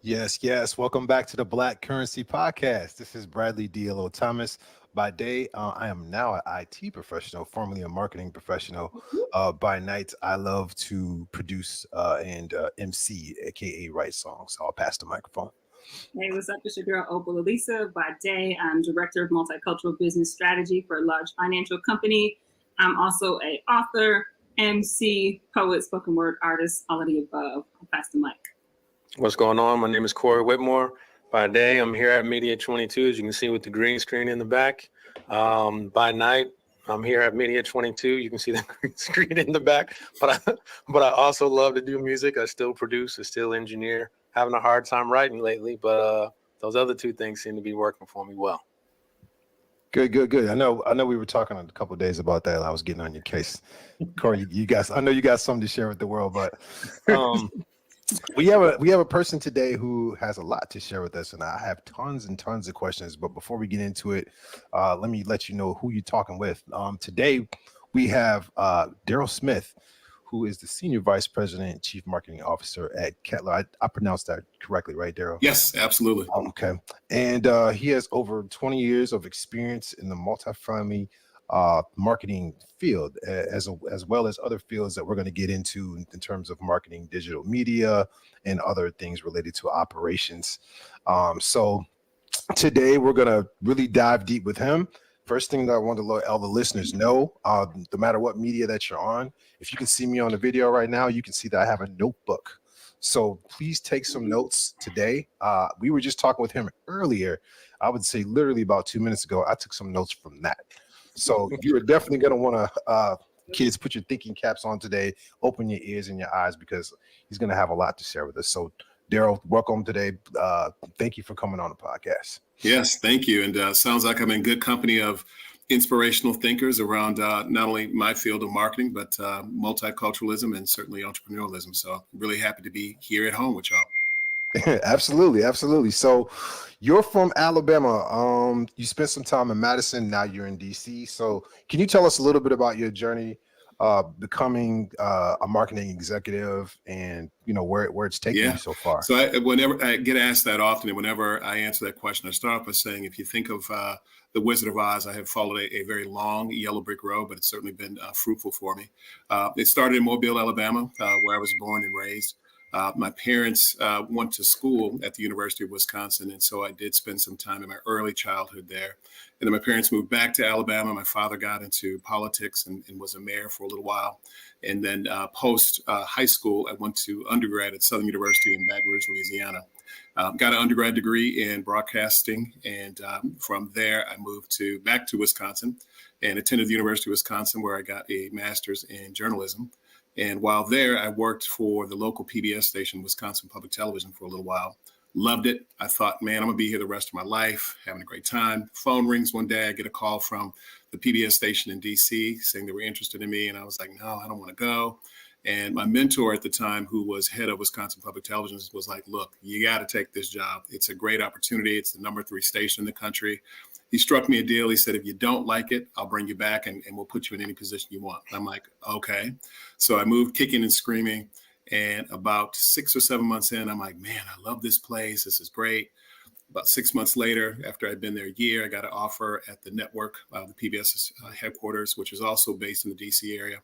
Yes, yes. Welcome back to the Black Currency Podcast. This is Bradley DLO Thomas. By day, I am now an IT professional, formerly a marketing professional. By night, I love to produce and MC, aka write songs. So I'll pass the microphone. Hey, what's up? It's your girl Opal Elisa. By day, I'm Director of Multicultural Business Strategy for a large financial company. I'm also a author, MC, poet, spoken word artist, all of the above. I'll pass the mic. What's going on? My name is Corey Whitmore. By day, I'm here at Media 22, as you can see with the green screen in the back. By night, I'm here at Media 22. You can see the green screen in the back. But I also love to do music. I still produce, I still engineer. Having a hard time writing lately, but those other two things seem to be working for me well. Good, good, good. I know we were talking a couple of days about that. I was getting on your case. Corey, you guys, I know you got something to share with the world, but we have a person today who has a lot to share with us, and I have tons and tons of questions. But before we get into it, let me let you know who you're talking with. Today we have Daryl Smith, who is the Senior Vice President and Chief Marketing Officer at Kettler. I pronounced that correctly, right, Daryl? Yes, absolutely. Okay. And he has over 20 years of experience in the multifamily marketing field, as well as other fields that we're going to get into in terms of marketing, digital media, and other things related to operations. So today we're going to really dive deep with him. First thing that I want to let all the listeners know, no matter what media that you're on, if you can see me on the video right now, you can see that I have a notebook. So please take some notes today. We were just talking with him earlier. I would say literally about 2 minutes ago, I took some notes from that. So you're definitely going to want to, kids, put your thinking caps on today, open your ears and your eyes, because he's going to have a lot to share with us. So Daryl, welcome today. Thank you for coming on the podcast. Yes, thank you. And sounds like I'm in good company of inspirational thinkers around not only my field of marketing, but multiculturalism and certainly entrepreneurialism. So I'm really happy to be here at home with y'all. Absolutely, absolutely. So you're from Alabama. You spent some time in Madison. Now you're in DC. So can you tell us a little bit about your journey becoming a marketing executive, and where it's taken you so far? So whenever I get asked that often, and whenever I answer that question, I start off by saying, if you think of the Wizard of Oz, I have followed a very long yellow brick road, but it's certainly been fruitful for me. It started in Mobile, Alabama, where I was born and raised. My parents went to school at the University of Wisconsin, and so I did spend some time in my early childhood there. And then my parents moved back to Alabama. My father got into politics and was a mayor for a little while. And then post high school, I went to undergrad at Southern University in Baton Rouge, Louisiana. Got an undergrad degree in broadcasting, and from there I moved back to Wisconsin and attended the University of Wisconsin, where I got a master's in journalism. And while there, I worked for the local PBS station, Wisconsin Public Television, for a little while. Loved it. I thought, man, I'm going to be here the rest of my life, having a great time. Phone rings one day. I get a call from the PBS station in DC saying they were interested in me. And I was like, no, I don't want to go. And my mentor at the time, who was head of Wisconsin Public Television, was like, look, you got to take this job. It's a great opportunity. It's the #3 station in the country. He struck me a deal. He said, if you don't like it, I'll bring you back and we'll put you in any position you want. And I'm like, okay. So I moved kicking and screaming. And about 6 or 7 months in, I'm like, man, I love this place. This is great. About 6 months later, after I'd been there a year, I got an offer at the network, the PBS headquarters, which is also based in the DC area.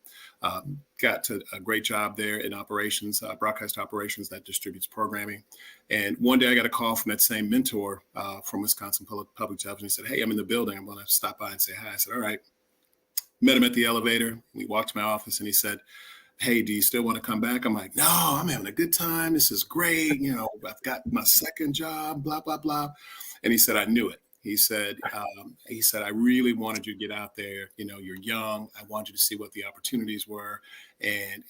Got to a great job there in operations, broadcast operations that distributes programming. And one day I got a call from that same mentor from Wisconsin Public Television. He said, hey, I'm in the building. I'm going to stop by and say hi. I said, all right. Met him at the elevator. We walked to my office and he said, hey, do you still want to come back? I'm like, no, I'm having a good time. This is great. I've got my second job, blah, blah, blah. And he said, I knew it. He said, I really wanted you to get out there. You're young. I want you to see what the opportunities were. And,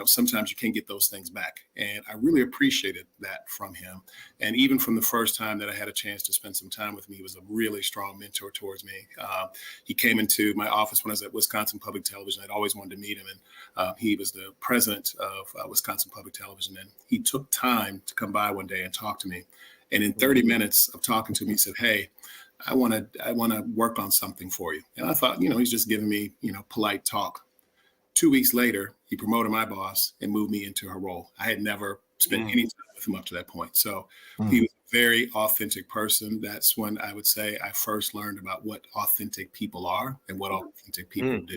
sometimes you can't get those things back. And I really appreciated that from him. And even from the first time that I had a chance to spend some time with him, he was a really strong mentor towards me. He came into my office when I was at Wisconsin Public Television. I'd always wanted to meet him. And he was the president of Wisconsin Public Television. And he took time to come by one day and talk to me. And in 30 minutes of talking to me, he said, hey, I want to work on something for you. And I thought, he's just giving me, polite talk. 2 weeks later, he promoted my boss and moved me into her role. I had never spent any time with him up to that point. So he was a very authentic person. That's when I would say I first learned about what authentic people are and what authentic people do.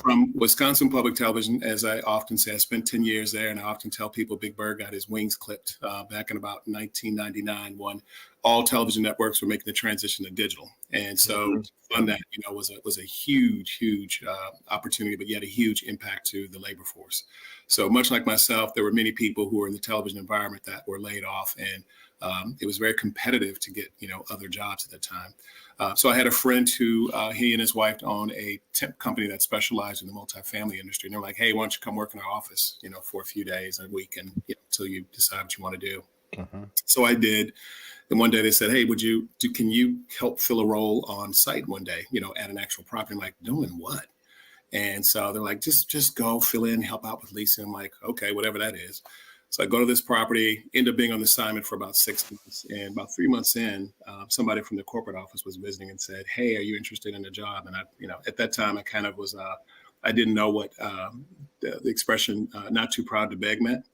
From Wisconsin Public Television, as I often say, I spent 10 years there, and I often tell people Big Bird got his wings clipped back in about 1999 when all television networks were making the transition to digital. And so on that, was a huge opportunity, but yet a huge impact to the labor force. So much like myself, there were many people who were in the television environment that were laid off, and it was very competitive to get, other jobs at that time. So I had a friend who he and his wife owned a temp company that specialized in the multifamily industry. And they're like, hey, why don't you come work in our office, for a few days a week and until you decide what you want to do. So I did. And one day they said, hey, can you help fill a role on site one day, at an actual property? I'm like, doing what? And so they're like, just go fill in, help out with Lisa. I'm like, okay, whatever that is. So I go to this property, end up being on assignment for about 6 months. And about 3 months in, somebody from the corporate office was visiting and said, hey, are you interested in a job? And I, at that time, I kind of was, I didn't know what the expression not too proud to beg meant.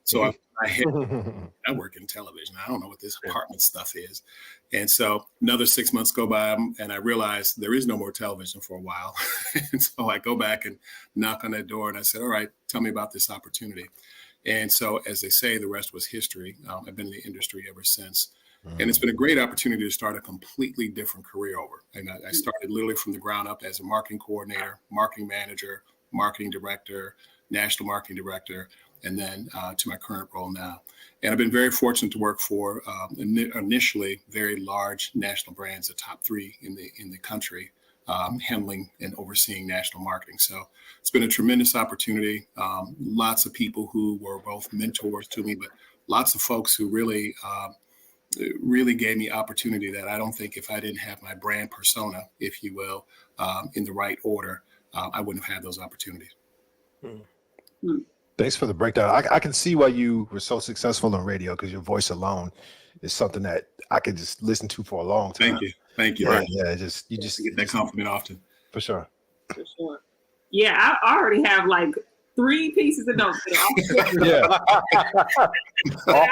So I work in television. I don't know what this apartment stuff is. And so another 6 months go by and I realized there is no more television for a while. And so I go back and knock on that door and I said, all right, tell me about this opportunity. And so, as they say, the rest was history. I've been in the industry ever since. And it's been a great opportunity to start a completely different career over. And I started literally from the ground up as a marketing coordinator, marketing manager, marketing director, national marketing director, and then to my current role now. And I've been very fortunate to work for initially very large national brands, the top 3 in the country. Handling and overseeing national marketing. So it's been a tremendous opportunity. Lots of people who were both mentors to me, but lots of folks who really gave me opportunity that I don't think if I didn't have my brand persona, if you will, in the right order, I wouldn't have had those opportunities. Thanks for the breakdown. I can see why you were so successful on radio, because your voice alone is something that I could just listen to for a long time. Thank you. Yeah, Right. yeah. You just get that compliment often. For sure. For sure. Yeah, I already have like 3 pieces of notes. Yeah. Off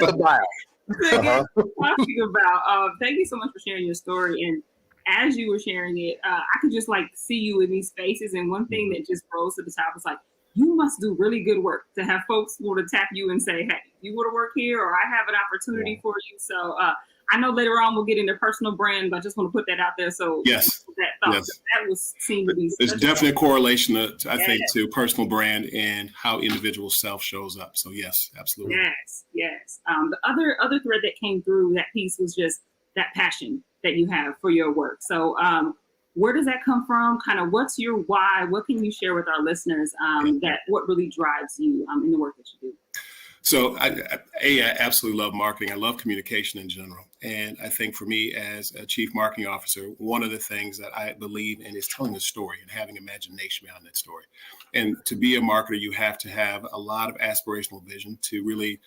the dial. Talking about. Thank you so much for sharing your story. And as you were sharing it, I could just like see you in these spaces. And one thing that just rose to the top was like, you must do really good work to have folks want to tap you and say, hey, you want to work here, or I have an opportunity for you. So I know later on we'll get into personal brand, but I just want to put that out there. So yes, that was seen to be. There's definitely a correlation, I think, to personal brand and how individual self shows up. So yes, absolutely. Yes. The other thread that came through that piece was just that passion that you have for your work. So where does that come from? Kind of what's your why? What can you share with our listeners that what really drives you in the work that you do? So I absolutely love marketing. I love communication in general. And I think for me as a chief marketing officer, one of the things that I believe in is telling a story and having imagination behind that story. And to be a marketer, you have to have a lot of aspirational vision to really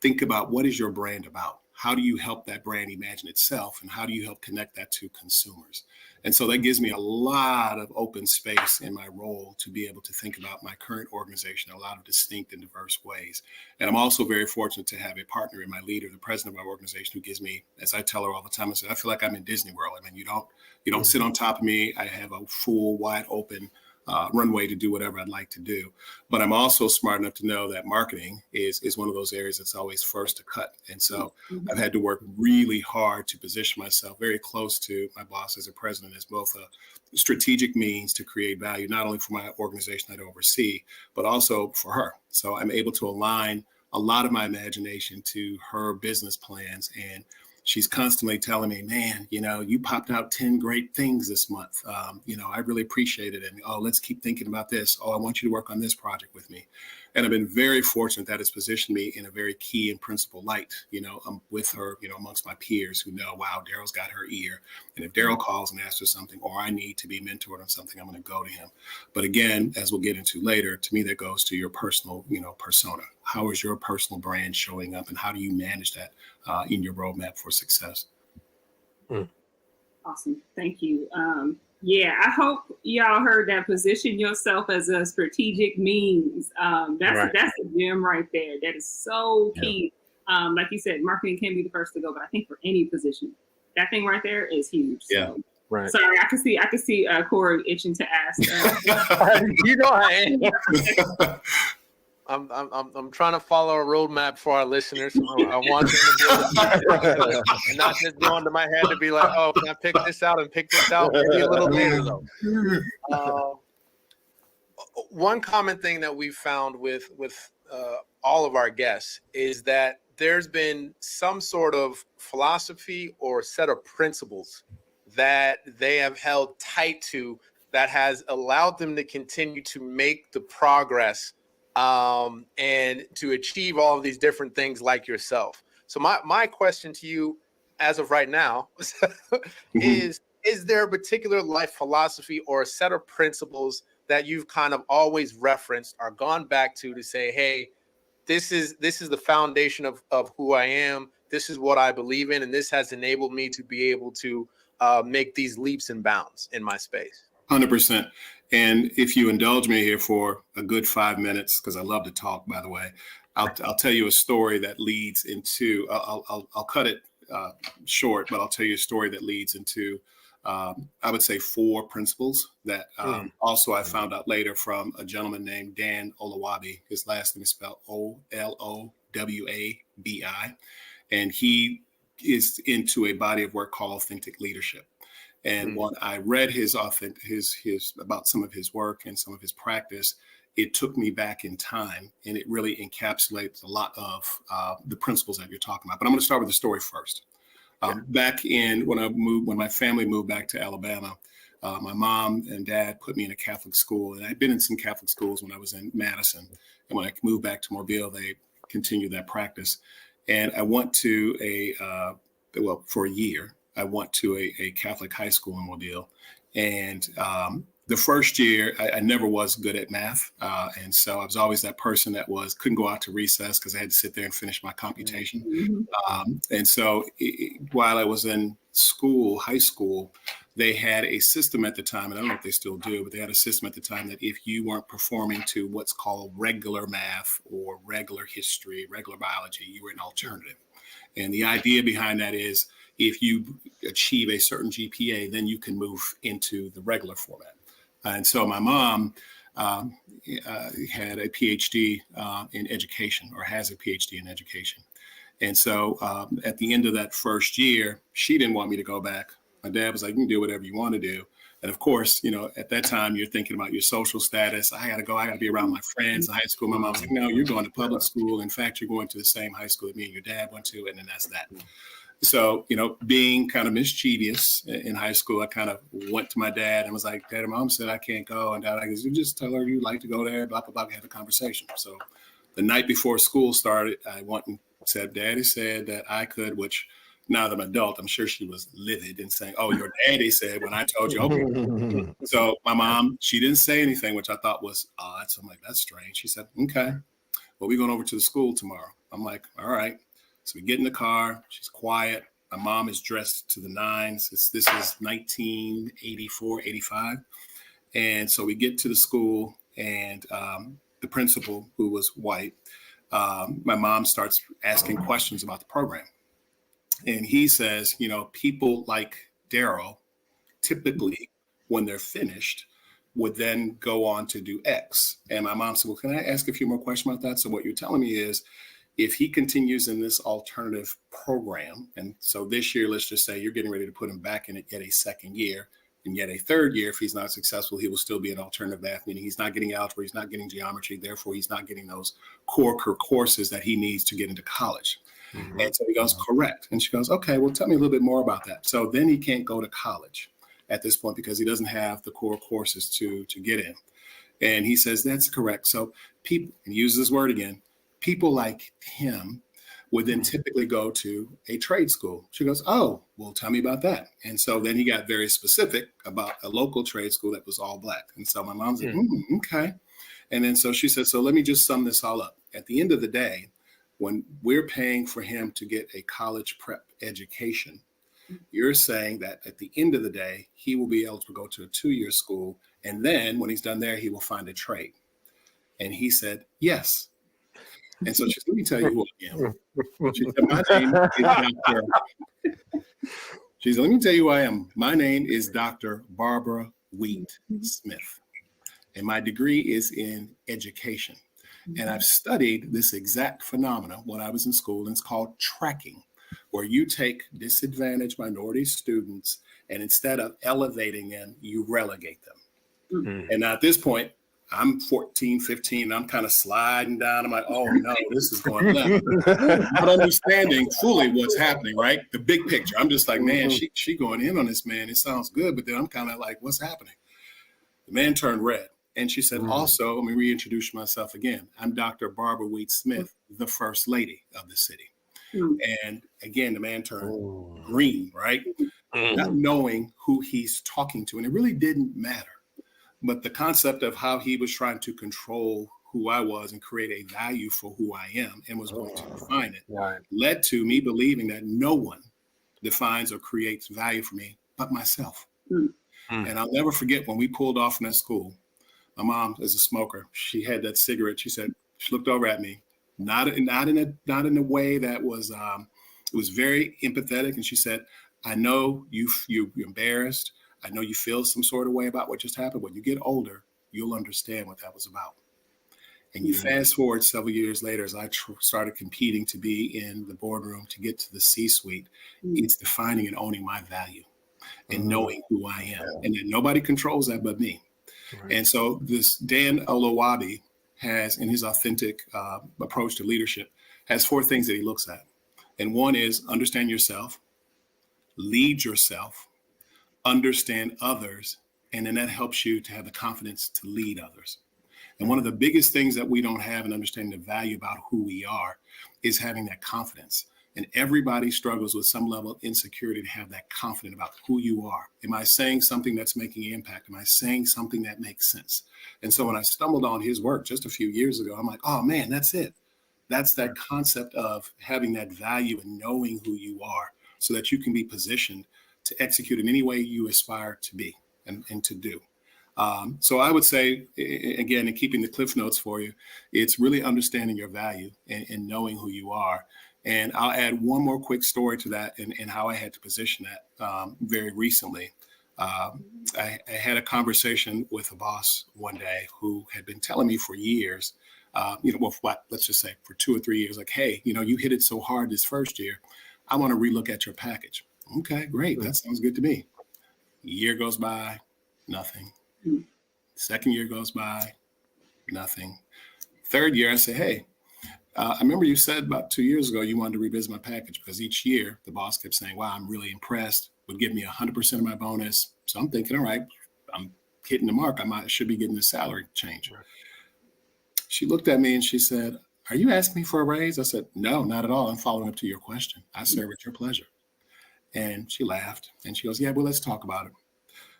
think about what is your brand about? How do you help that brand imagine itself? And how do you help connect that to consumers? And so that gives me a lot of open space in my role to be able to think about my current organization in a lot of distinct and diverse ways. And I'm also very fortunate to have a partner in my leader, the president of our organization, who gives me, as I tell her all the time, I say, I feel like I'm in Disney World. I mean, you don't sit on top of me. I have a full, wide open runway to do whatever I'd like to do. But I'm also smart enough to know that marketing is one of those areas that's always first to cut. And so I've had to work really hard to position myself very close to my boss as a president as both a strategic means to create value, not only for my organization that I oversee, but also for her. So I'm able to align a lot of my imagination to her business plans. And she's constantly telling me, man, you popped out 10 great things this month. I really appreciate it. And, let's keep thinking about this. I want you to work on this project with me. And I've been very fortunate that it's positioned me in a very key and principal light, I'm with her, amongst my peers who know, wow, Daryl's got her ear. And if Daryl calls and asks for something, or I need to be mentored on something, I'm going to go to him. But again, as we'll get into later, to me, that goes to your personal, persona. How is your personal brand showing up, and how do you manage that in your roadmap for success? Awesome. Thank you. Yeah, I hope y'all heard that. Position yourself as a strategic means. That's a gem right there. That is so key. Like you said, marketing can be the first to go, but I think for any position, that thing right there is huge. Yeah. So, Right. sorry, I could see Corey itching to ask. You know I am. I'm trying to follow a roadmap for our listeners. I want them to be able to and not just go into my head to be like, oh, can I pick this out and pick this out? Maybe a little later though. One common thing that we've found with all of our guests is that there's been some sort of philosophy or set of principles that they have held tight to that has allowed them to continue to make the progress and to achieve all of these different things like yourself. So my question to you as of right now is there a particular life philosophy or a set of principles that you've kind of always referenced or gone back to say, hey, this is the foundation of who I am. This is what I believe in. And this has enabled me to be able to make these leaps and bounds in my space. 100%. And if you indulge me here for a good 5 minutes, because I love to talk, by the way, I'll tell you a story that leads into, I'll cut it short, but I'll tell you a story that leads into, I would say 4 principles that also I found out later from a gentleman named Dan Olawabi. His last name is spelled Olowabi. And he is into a body of work called Authentic Leadership. And when I read his about some of his work and some of his practice, it took me back in time, and it really encapsulates a lot of the principles that you're talking about. But I'm going to start with the story first. Back in when my family moved back to Alabama, my mom and dad put me in a Catholic school, and I'd been in some Catholic schools when I was in Madison. And when I moved back to Mobile, they continued that practice. And I went to for a year. I went to a Catholic high school in Mobile, and the first year I never was good at math, and so I was always that person that couldn't go out to recess because I had to sit there and finish my computation. And so while I was in high school, they had a system at the time, and I don't know if they still do, but they had a system at the time that if you weren't performing to what's called regular math or regular history, regular biology, you were an alternative. And the idea behind that is if you achieve a certain GPA, then you can move into the regular format. And so my mom had a PhD in education, or has a PhD in education. And so at the end of that first year, she didn't want me to go back. My dad was like, you can do whatever you want to do. And of course, at that time, you're thinking about your social status. I got to be around my friends in high school. My mom was like, no, you're going to public school. In fact, you're going to the same high school that me and your dad went to. And then that's that. So, being kind of mischievous in high school, I kind of went to my dad and was like, Dad, Mom said I can't go. And Dad, I guess you just tell her you'd like to go there, blah, blah, blah, have a conversation. So the night before school started, I went and said, Daddy said that I could, which now that I'm an adult, I'm sure she was livid and saying, oh, your daddy said when I told you, okay. So my mom, she didn't say anything, which I thought was odd. So I'm like, that's strange. She said, okay, well, we're going over to the school tomorrow. I'm like, all right. So we get in the car. She's quiet. My mom is dressed to the nines. This is 1984, 85. And so we get to the school, and the principal, who was white, my mom starts asking questions about the program. And he says, people like Daryl, typically when they're finished, would then go on to do X. And my mom said, well, can I ask a few more questions about that? So what you're telling me is, if he continues in this alternative program, and so this year, let's just say you're getting ready to put him back in it yet a second year, and yet a third year, if he's not successful, he will still be an alternative math, meaning he's not getting algebra, he's not getting geometry, therefore he's not getting those core courses that he needs to get into college. Mm-hmm. And so he goes, correct. And she goes, okay, well, tell me a little bit more about that. So then he can't go to college at this point because he doesn't have the core courses to get in. And he says, that's correct. So people, and use this word again, people like him would then typically go to a trade school. She goes, oh, well, tell me about that. And so then he got very specific about a local trade school that was all Black. And so my mom's like, okay. And then so she said, so let me just sum this all up. At the end of the day, when we're paying for him to get a college prep education, You're saying that at the end of the day, he will be able to go to a 2-year school. And then when he's done there, he will find a trade. And he said, yes. And so she said, let me tell you who I am. She said, my name is Dr. She said, let me tell you who I am. My name is Dr. Barbara Wheat Smith. And my degree is in education. And I've studied this exact phenomenon when I was in school, and it's called tracking, where you take disadvantaged minority students and instead of elevating them, you relegate them. Mm-hmm. And now at this point, I'm 14, 15, and I'm kind of sliding down. I'm like, oh no, this is going left. Not understanding fully what's happening, right? The big picture. I'm just like, man, she going in on this, man. It sounds good. But then I'm kind of like, what's happening? The man turned red. And she said, also, let me reintroduce myself again. I'm Dr. Barbara Wheat Smith, the first lady of the city. And again, the man turned green, right? Not knowing who he's talking to. And it really didn't matter. But the concept of how he was trying to control who I was and create a value for who I am and was going to define it led to me believing that no one defines or creates value for me but myself. And I'll never forget when we pulled off from that school. My mom is a smoker. She had that cigarette. She said, she looked over at me, not in a way that was, it was very empathetic. And she said, I know you're embarrassed. I know you feel some sort of way about what just happened. When you get older, you'll understand what that was about. And you fast forward several years later, as I started competing to be in the boardroom, to get to the C-suite, it's defining and owning my value and knowing who I am. And that nobody controls that but me. And so this Dan Olowabi has, in his authentic approach to leadership, has 4 things that he looks at. And one is understand yourself, lead yourself, understand others, and then that helps you to have the confidence to lead others. And one of the biggest things that we don't have in understanding the value about who we are is having that confidence. And everybody struggles with some level of insecurity to have that confidence about who you are. Am I saying something that's making an impact? Am I saying something that makes sense? And so when I stumbled on his work just a few years ago, I'm like, oh man, that's it. That's that concept of having that value and knowing who you are so that you can be positioned to execute in any way you aspire to be and to do. So I would say, again, in keeping the cliff notes for you, it's really understanding your value and knowing who you are. And I'll add one more quick story to that and how I had to position that very recently. I had a conversation with a boss one day who had been telling me for years, let's just say for 2 or 3 years, like, hey, you hit it so hard this first year, I want to relook at your package. Okay, great. That sounds good to me. Year goes by, nothing. Second year goes by, nothing. Third year, I say, hey, I remember you said about 2 years ago you wanted to revisit my package because each year the boss kept saying, wow, I'm really impressed, would give me 100% of my bonus. So I'm thinking, all right, I'm hitting the mark. I should be getting a salary change. She looked at me and she said, are you asking me for a raise? I said, no, not at all. I'm following up to your question. I serve at your pleasure. And she laughed and she goes, yeah, well, let's talk about it.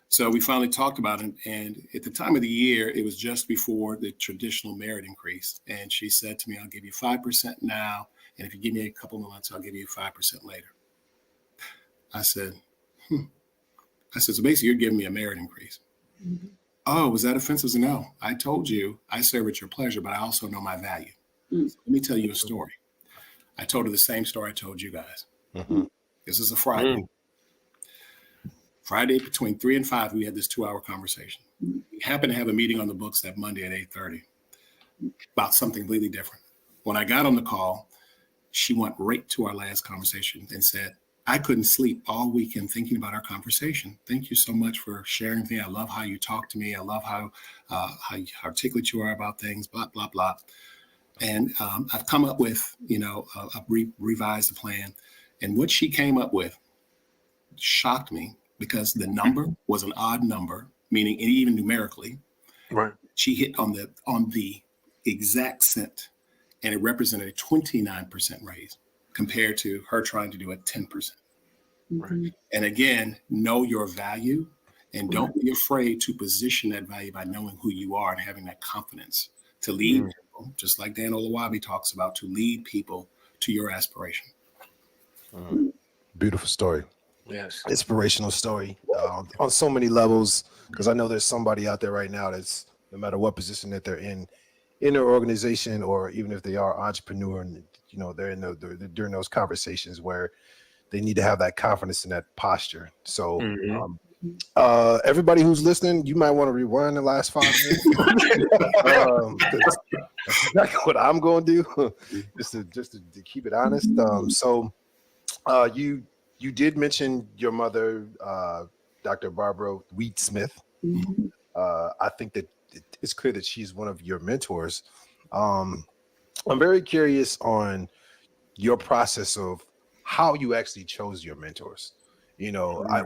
So we finally talked about it. And at the time of the year, it was just before the traditional merit increase. And she said to me, I'll give you 5% now. And if you give me a couple of months, I'll give you 5% later. I said, so basically you're giving me a merit increase. Mm-hmm. Oh, was that offensive? No, I told you I serve at your pleasure, but I also know my value. Mm-hmm. So let me tell you a story. I told her the same story I told you guys. Mm-hmm. This is a Friday. Mm-hmm. Friday between 3 and 5, we had this 2-hour conversation. We happened to have a meeting on the books that Monday at 8:30 about something completely different. When I got on the call, she went right to our last conversation and said, I couldn't sleep all weekend thinking about our conversation. Thank you so much for sharing with me. I love how you talk to me. I love how articulate you are about things, blah, blah, blah. And I've come up with, revised the plan. And what she came up with shocked me because the number was an odd number, meaning even numerically, right? She hit on the exact cent, and it represented a 29% raise compared to her trying to do a 10%. Right. And again, know your value and don't be afraid to position that value by knowing who you are and having that confidence to lead people, just like Dan Olowabi talks about, to lead people to your aspiration. Beautiful story. Yes. inspirational story on so many levels, because I know there's somebody out there right now that's, no matter what position that they're in their organization, or even if they are entrepreneur, and they're they're during those conversations where they need to have that confidence and that posture. So Mhm. everybody who's listening, you might want to rewind the last 5 minutes. 'Cause that's exactly what I'm going to do, just to keep it honest. So you did mention your mother, Dr. Barbara Wheat Smith. Mhm. I think that it's clear that she's one of your mentors. Um, I'm very curious on your process of how you actually chose your mentors. I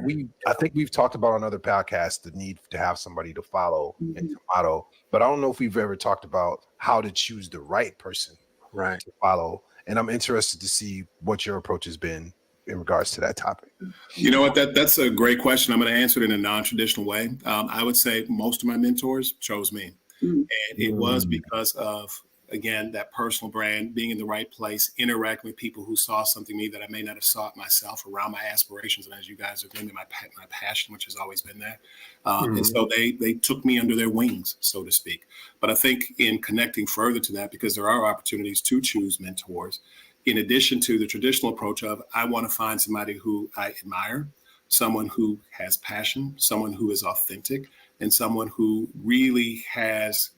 think we've talked about on other podcasts the need to have somebody to follow and to model, but I don't know if we've ever talked about how to choose the right person Right. to follow. And I'm interested to see what your approach has been in regards to that topic. You know what? That's a great question. I'm going to answer it in a non-traditional way. I would say most of my mentors chose me, Mhm. and it was because of, again, that personal brand, being in the right place, interacting with people who saw something in me that I may not have saw it myself, around my aspirations, and as you guys have been, my passion, which has always been there. And so they took me under their wings, so to speak. But I think in connecting further to that, because there are opportunities to choose mentors, in addition to the traditional approach of, I want to find somebody who I admire, someone who has passion, someone who is authentic, and someone who really has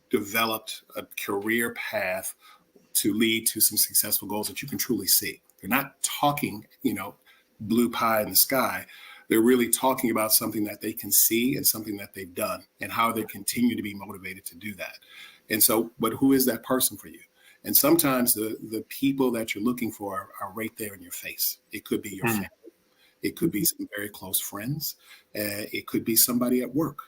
developed a career path to lead to some successful goals that you can truly see. They're not talking, blue pie in the sky. They're really talking about something that they can see and something that they've done, and how they continue to be motivated to do that. And so, but who is that person for you? And sometimes the people that you're looking for are right there in your face. It could be your family. It could be some very close friends. It could be somebody at work.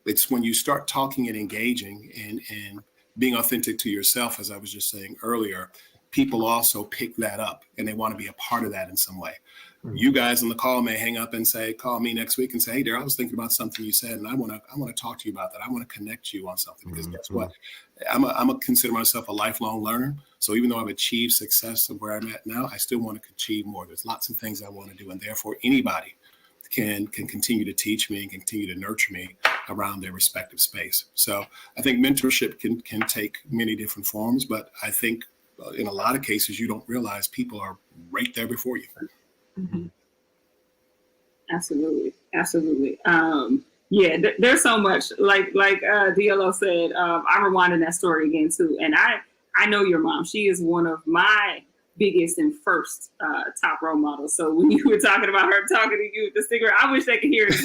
It's when you start talking and engaging and being authentic to yourself, as I was just saying earlier, people also pick that up and they want to be a part of that in some way. You guys on the call may hang up and say, call me next week and say, hey, Daryl, I was thinking about something you said, and I want to talk to you about that. I want to connect you on something, because guess what? I'm a consider myself a lifelong learner. So even though I've achieved success of where I'm at now, I still want to achieve more. There's lots of things I want to do, and therefore anybody can continue to teach me and continue to nurture me around their respective space. So I think mentorship can take many different forms, but I think in a lot of cases you don't realize people are right there before you. Mhm. Absolutely, absolutely. Yeah, there's so much. Like DLO said, I'm rewinding that story again too. And I know your mom. She is one of my biggest and first top role models. So when you were talking about her talking to you with the cigarette, I wish they could hear it.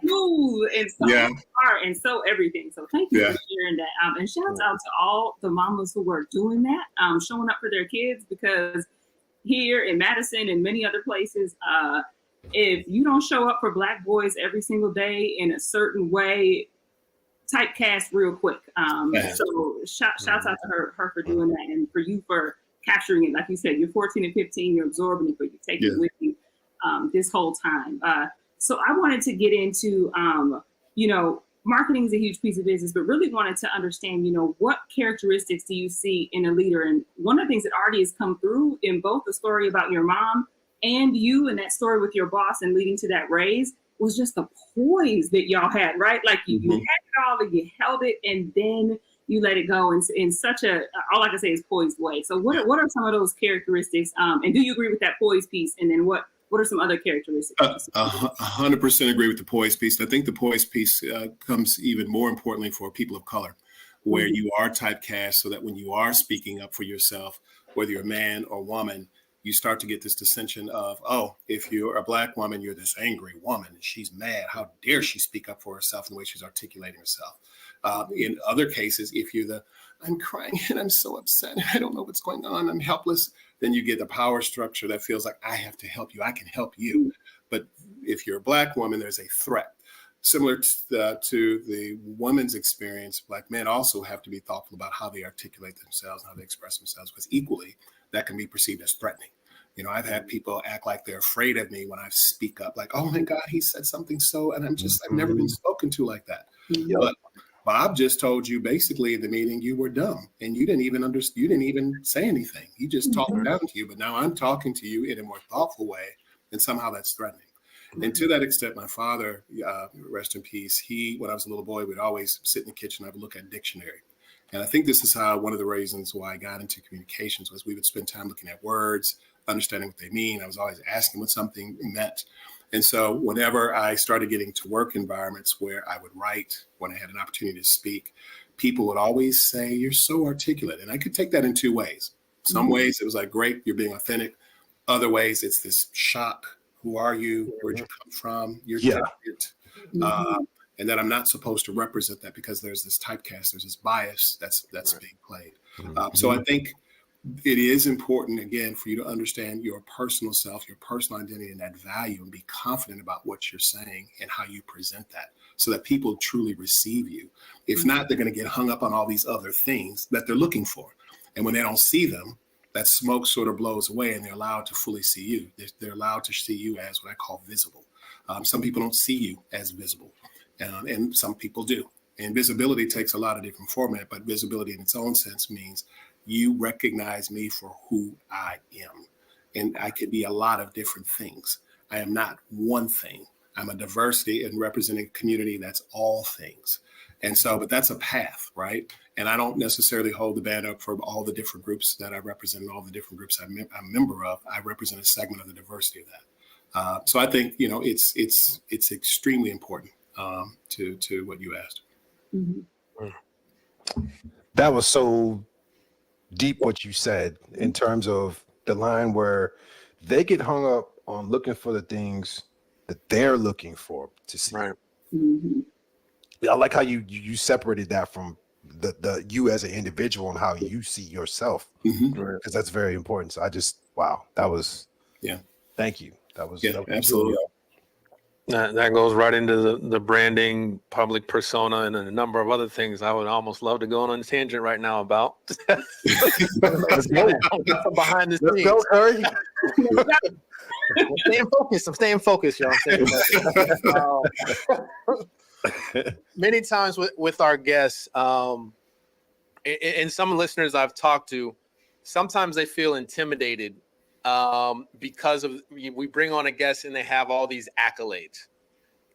Smooth and so smart and so everything. So thank you for sharing that. And shouts out to all the mamas who are doing that, showing up for their kids, because here in Madison and many other places, if you don't show up for Black boys every single day in a certain way, typecast real quick. So shouts out to her for doing that, and for you for capturing it. Like you said, you're 14 and 15, you're absorbing it, but you take it with you this whole time. So I wanted to get into, marketing is a huge piece of business, but really wanted to understand, what characteristics do you see in a leader? And one of the things that already has come through in both the story about your mom and you, and that story with your boss and leading to that raise, was just the poise that y'all had, right? Like you had it all and you held it, and then you let it go in such a, all I can say is poised way. So what are some of those characteristics? And do you agree with that poise piece? And then what are some other characteristics? 100% agree with the poise piece. I think the poise piece comes even more importantly for people of color, where you are typecast, so that when you are speaking up for yourself, whether you're a man or woman, you start to get this dissension of, oh, if you're a Black woman, you're this angry woman and she's mad. How dare she speak up for herself in the way she's articulating herself? In other cases, if you're I'm crying and I'm so upset, I don't know what's going on, I'm helpless, then you get a power structure that feels like, I have to help you, I can help you. But if you're a Black woman, there's a threat. Similar to the woman's experience, Black men also have to be thoughtful about how they articulate themselves and how they express themselves, because equally that can be perceived as threatening. I've had people act like they're afraid of me when I speak up, like, oh my God, he said something so, and I've never been spoken to like that. But Bob just told you basically in the meeting you were dumb and you didn't even say anything. He just talked down to you, but now I'm talking to you in a more thoughtful way, and somehow that's threatening. And to that extent, my father, rest in peace, when I was a little boy, would always sit in the kitchen, I would look at a dictionary. And I think this is how one of the reasons why I got into communications was we would spend time looking at words, understanding what they mean. I was always asking what something meant. And so whenever I started getting to work environments where I would write, when I had an opportunity to speak, people would always say, "You're so articulate." And I could take that in two ways. Some ways it was like, "Great, you're being authentic." Other ways it's this shock. Who are you? Where'd you come from? You're different. And that I'm not supposed to represent that because there's this typecast, there's this bias that's being played. So I think it is important, again, for you to understand your personal self, your personal identity, and that value, and be confident about what you're saying and how you present that so that people truly receive you. If not, they're going to get hung up on all these other things that they're looking for. And when they don't see them, that smoke sort of blows away and they're allowed to fully see you. They're allowed to see you as what I call visible. Some people don't see you as visible, and some people do. And visibility takes a lot of different format, but visibility in its own sense means you recognize me for who I am. And I could be a lot of different things. I am not one thing. I'm a diversity and representing a community that's all things. And so, but that's a path, right? And I don't necessarily hold the band up for all the different groups that I represent and all the different groups I'm a member of. I represent a segment of the diversity of that. So I think, it's extremely important to what you asked. That was so deep what you said in terms of the line where they get hung up on looking for the things that they're looking for to see. Right. I like how you separated that from the you as an individual and how you see yourself, because that's very important. So that was thank you. That was absolutely. That goes right into the branding, public persona, and a number of other things I would almost love to go on a tangent right now about. Let's go. Behind the Let's scenes. go, Curry. I'm staying focused, y'all. Many times with our guests, and some listeners I've talked to, sometimes they feel intimidated because we bring on a guest and they have all these accolades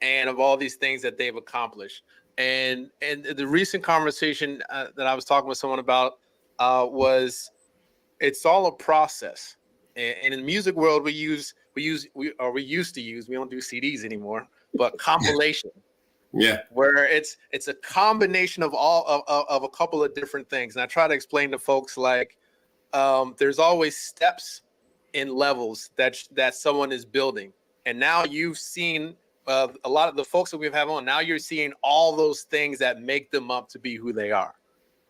and of all these things that they've accomplished. And the recent conversation that I was talking with someone about was it's all a process. And in the music world, we used to use, we don't do CDs anymore, but compilation. Where it's a combination of of a couple of different things. And I try to explain to folks like there's always steps and levels that someone is building. And now you've seen a lot of the folks that we've had on. Now you're seeing all those things that make them up to be who they are.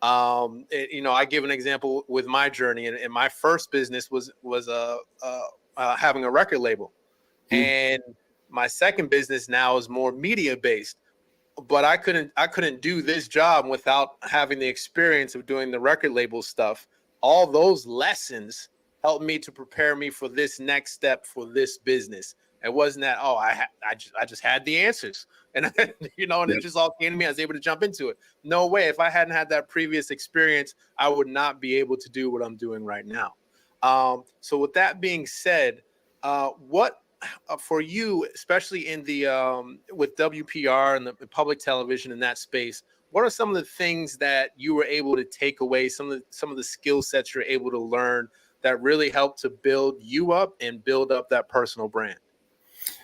I give an example with my journey, and my first business was having a record label, and my second business now is more media based. But I couldn't do this job without having the experience of doing the record label stuff. All those lessons helped me to prepare me for this next step for this business. It wasn't that, I just had the answers and, and it just all came to me. I was able to jump into it. No way. If I hadn't had that previous experience, I would not be able to do what I'm doing right now. So with that being said, what for you, especially in the with WPR and the public television in that space, what are some of the things that you were able to take away, some of the skill sets you're able to learn that really helped to build you up and build up that personal brand?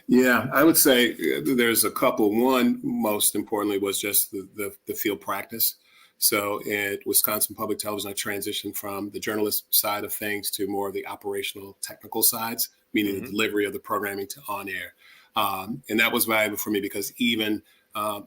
Yeah, I would say there's a couple. One, most importantly, was just the field practice. So at Wisconsin Public Television, I transitioned from the journalist side of things to more of the operational technical sides, meaning the delivery of the programming to on air. And that was valuable for me because even, I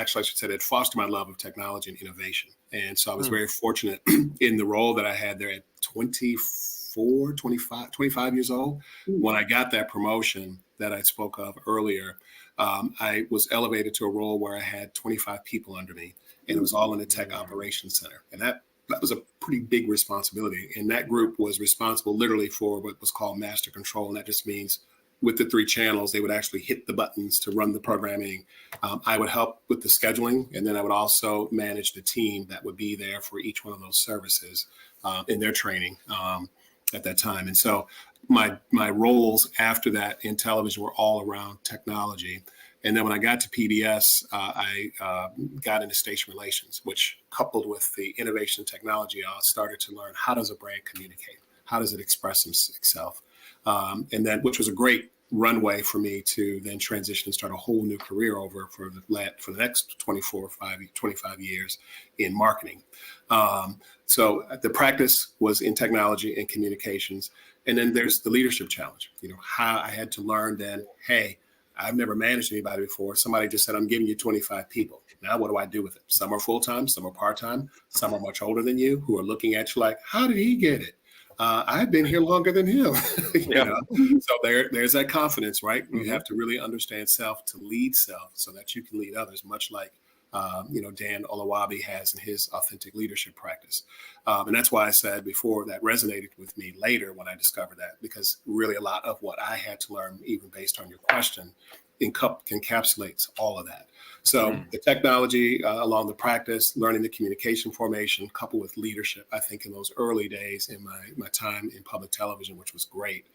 should say that fostered my love of technology and innovation. And so I was very fortunate in the role that I had there at 25 years old. When I got that promotion that I spoke of earlier, I was elevated to a role where I had 25 people under me, and it was all in the tech operations center. And that was a pretty big responsibility. And that group was responsible literally for what was called master control. And that just means with the 3 channels, they would actually hit the buttons to run the programming. I would help with the scheduling, and then I would also manage the team that would be there for each one of those services in their training at that time. And so my roles after that in television were all around technology. And then when I got to PBS, I got into station relations, which coupled with the innovation and technology, I started to learn, how does a brand communicate? How does it express itself? And then, which was a great runway for me to then transition and start a whole new career over for the next 25 years in marketing. So the practice was in technology and communications. And then there's the leadership challenge, how I had to learn then, hey, I've never managed anybody before. Somebody just said, I'm giving you 25 people. Now, what do I do with it? Some are full-time, some are part-time, some are much older than you who are looking at you like, how did he get it? I've been here longer than him. So there's that confidence, right? You have to really understand self to lead self so that you can lead others, much like Dan Olawabi has in his authentic leadership practice. And that's why I said before that resonated with me later when I discovered that, because really a lot of what I had to learn, even based on your question, encapsulates all of that. So the technology along the practice, learning the communication formation, coupled with leadership, I think in those early days in my time in public television, which was great,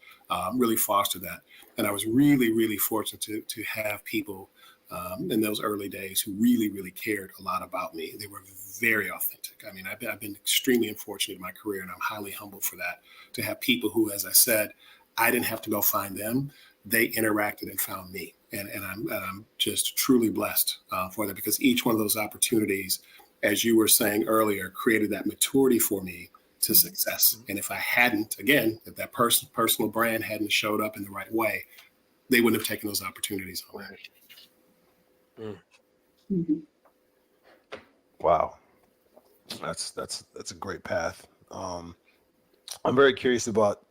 really fostered that. And I was really, really fortunate to have people in those early days who really, really cared a lot about me. They were very authentic. I mean, I've been extremely unfortunate in my career, and I'm highly humbled for that, to have people who, as I said, I didn't have to go find them. They interacted and found me. And I'm just truly blessed for that, because each one of those opportunities, as you were saying earlier, created that maturity for me to success. And if I hadn't, again, if that personal brand hadn't showed up in the right way, they wouldn't have taken those opportunities away. Wow, that's a great path. I'm very curious about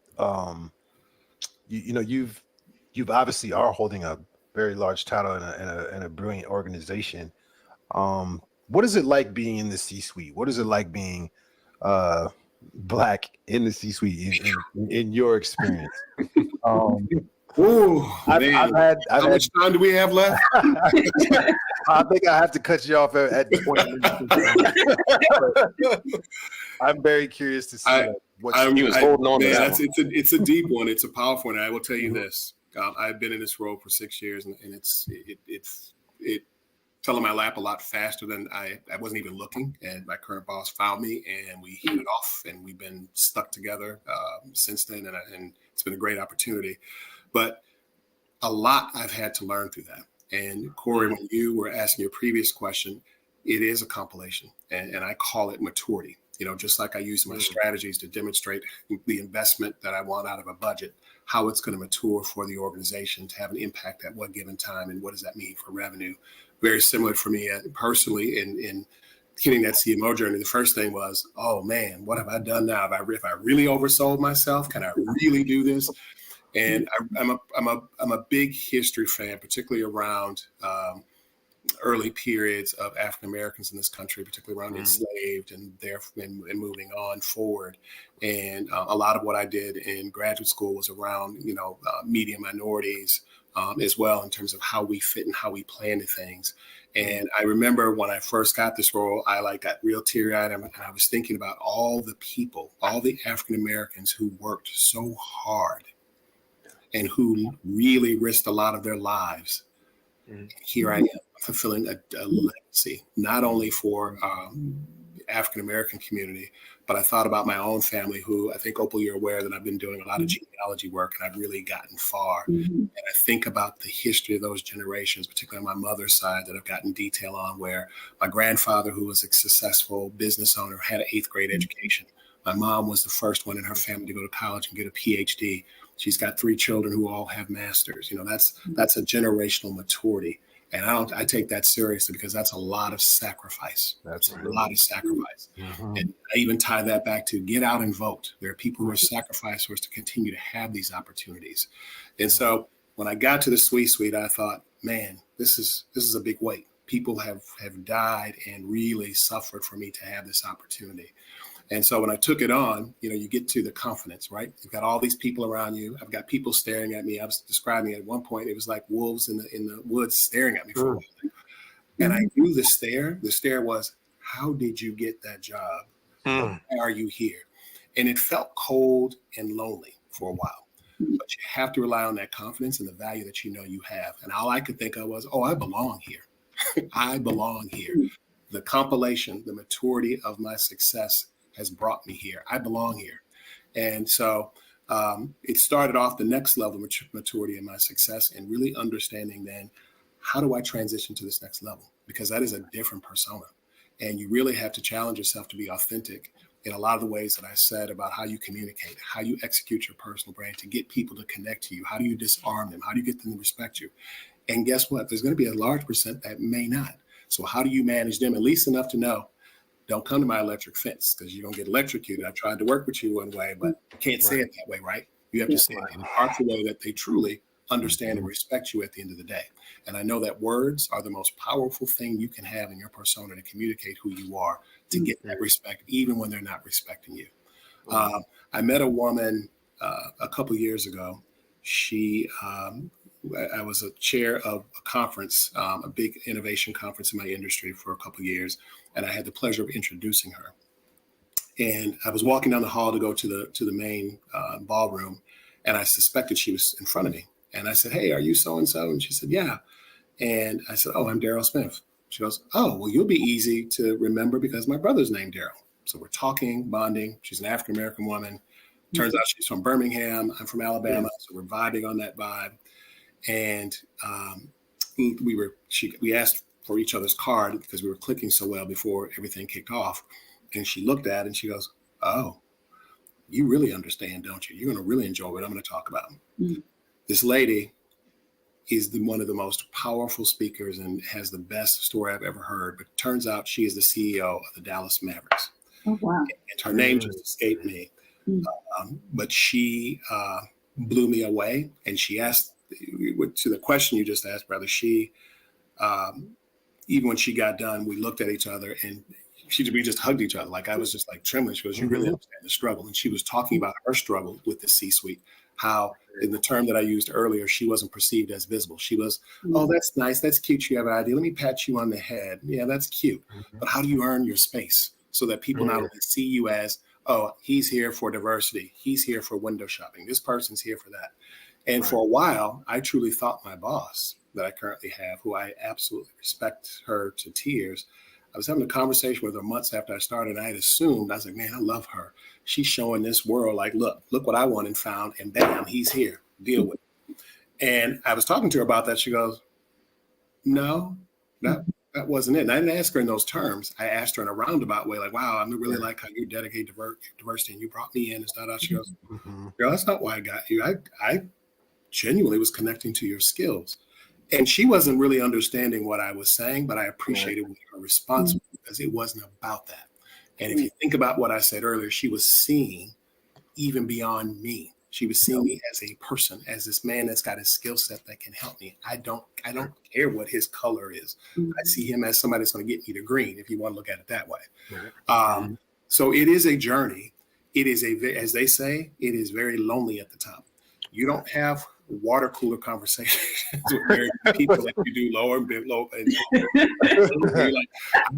you've obviously are holding a very large title in a brilliant organization. What is it like being in the C-suite? What is it like being Black in the C-suite in your experience? How much time do we have left? I think I have to cut you off at 20 minutes. I'm very curious to see what he was holding on to that one. It's a deep one. It's a powerful one. And I will tell you this. I've been in this role for 6 years, and it fell in my lap a lot faster than I wasn't even looking. And my current boss found me, and we hit it off, and we've been stuck together since then. And it's been a great opportunity. But a lot I've had to learn through that. And Corey, when you were asking your previous question, it is a compilation, and I call it maturity. Just like I use my strategies to demonstrate the investment that I want out of a budget, how it's going to mature for the organization to have an impact at what given time, and what does that mean for revenue. Very similar for me personally in hitting that CMO journey. The first thing was, oh man, what have I done now? If I really oversold myself, can I really do this? And I'm a big history fan, particularly around early periods of African Americans in this country, particularly around enslaved and moving on forward. And a lot of what I did in graduate school was around media minorities as well, in terms of how we fit and how we plan to things. And I remember when I first got this role, I got real teary-eyed, and I was thinking about all the people, all the African Americans who worked so hard and who really risked a lot of their lives. Here I am, fulfilling a legacy, not only for African-American community, but I thought about my own family, who I think, Opal, you're aware that I've been doing a lot of genealogy work, and I've really gotten far. And I think about the history of those generations, particularly on my mother's side, that I've gotten detail on, where my grandfather, who was a successful business owner, had an 8th grade education. My mom was the first one in her family to go to college and get a PhD. She's got 3 children who all have masters. That's a generational maturity. And I take that seriously, because that's a lot of sacrifice. That's a lot of sacrifice. And I even tie that back to get out and vote. There are people who are sacrificed for us to continue to have these opportunities. And so when I got to the C-suite, I thought, man, this is a big weight. People have died and really suffered for me to have this opportunity. And so when I took it on, you get to the confidence, right? You've got all these people around you. I've got people staring at me. I was describing it at one point. It was like wolves in the woods staring at me for a while. And I knew the stare. The stare was, how did you get that job? Why are you here? And it felt cold and lonely for a while. But you have to rely on that confidence and the value that you have. And all I could think of was, I belong here. I belong here. The compilation, the maturity of my success has brought me here. I belong here. And so it started off the next level of maturity in my success and really understanding then, how do I transition to this next level? Because that is a different persona. And you really have to challenge yourself to be authentic in a lot of the ways that I said about how you communicate, how you execute your personal brand to get people to connect to you. How do you disarm them? How do you get them to respect you? And guess what? There's going to be a large percent that may not. So how do you manage them at least enough to know, don't come to my electric fence because you're going to get electrocuted. I tried to work with you one way, but you can't say it that way, right? You have to say it in a powerful way that they truly understand and respect you at the end of the day. And I know that words are the most powerful thing you can have in your persona to communicate who you are, to get that respect, even when they're not respecting you. I met a woman a couple of years ago. I was a chair of a conference, a big innovation conference in my industry for a couple of years, and I had the pleasure of introducing her. And I was walking down the hall to go to the main ballroom, and I suspected she was in front of me. And I said, "Hey, are you so-and-so?" And she said, "Yeah." And I said, "Oh, I'm Daryl Smith." She goes, "Oh, well, you'll be easy to remember because my brother's named Daryl." So we're talking, bonding. She's an African-American woman. Turns out she's from Birmingham. I'm from Alabama. So we're vibing on that vibe. And we asked for each other's card because we were clicking so well before everything kicked off. And she looked at it and she goes, "Oh, you really understand, don't you? You're going to really enjoy what I'm going to talk about." Mm-hmm. This lady is one of the most powerful speakers and has the best story I've ever heard. But it turns out she is the CEO of the Dallas Mavericks. Oh, wow. And her name just escaped me. But she blew me away. And she asked, to the question you just asked, brother, she, even when she got done, we looked at each other and we just hugged each other. Like I was just like trembling. She goes, "You really understand the struggle." And she was talking about her struggle with the C-suite, how in the term that I used earlier, she wasn't perceived as visible. She was, "Oh, that's nice. That's cute. You have an idea. Let me pat you on the head. Yeah, that's cute." But how do you earn your space so that people not only see you as, "Oh, he's here for diversity. He's here for window shopping. This person's here for that." And for a while, I truly thought my boss that I currently have, who I absolutely respect her to tears, I was having a conversation with her months after I started. I had assumed, I was like, "Man, I love her. She's showing this world like, look what I went and found, and bam, he's here. Deal with it." And I was talking to her about that. She goes, "No, that wasn't it." And I didn't ask her in those terms. I asked her in a roundabout way, like, "Wow, I really like how you dedicate diversity and you brought me in and stuff." She goes, "Girl, that's not why I got you. I genuinely was connecting to your skills." And she wasn't really understanding what I was saying, but I appreciated her response because it wasn't about that. And if you think about what I said earlier, she was seeing even beyond me. She was seeing me as a person, as this man that's got a skill set that can help me. I don't care what his color is. I see him as somebody that's going to get me to green, if you want to look at it that way. So it is a journey. It is as they say, it is very lonely at the top. You don't have water cooler conversations with very people that you do lower and below. And you're like,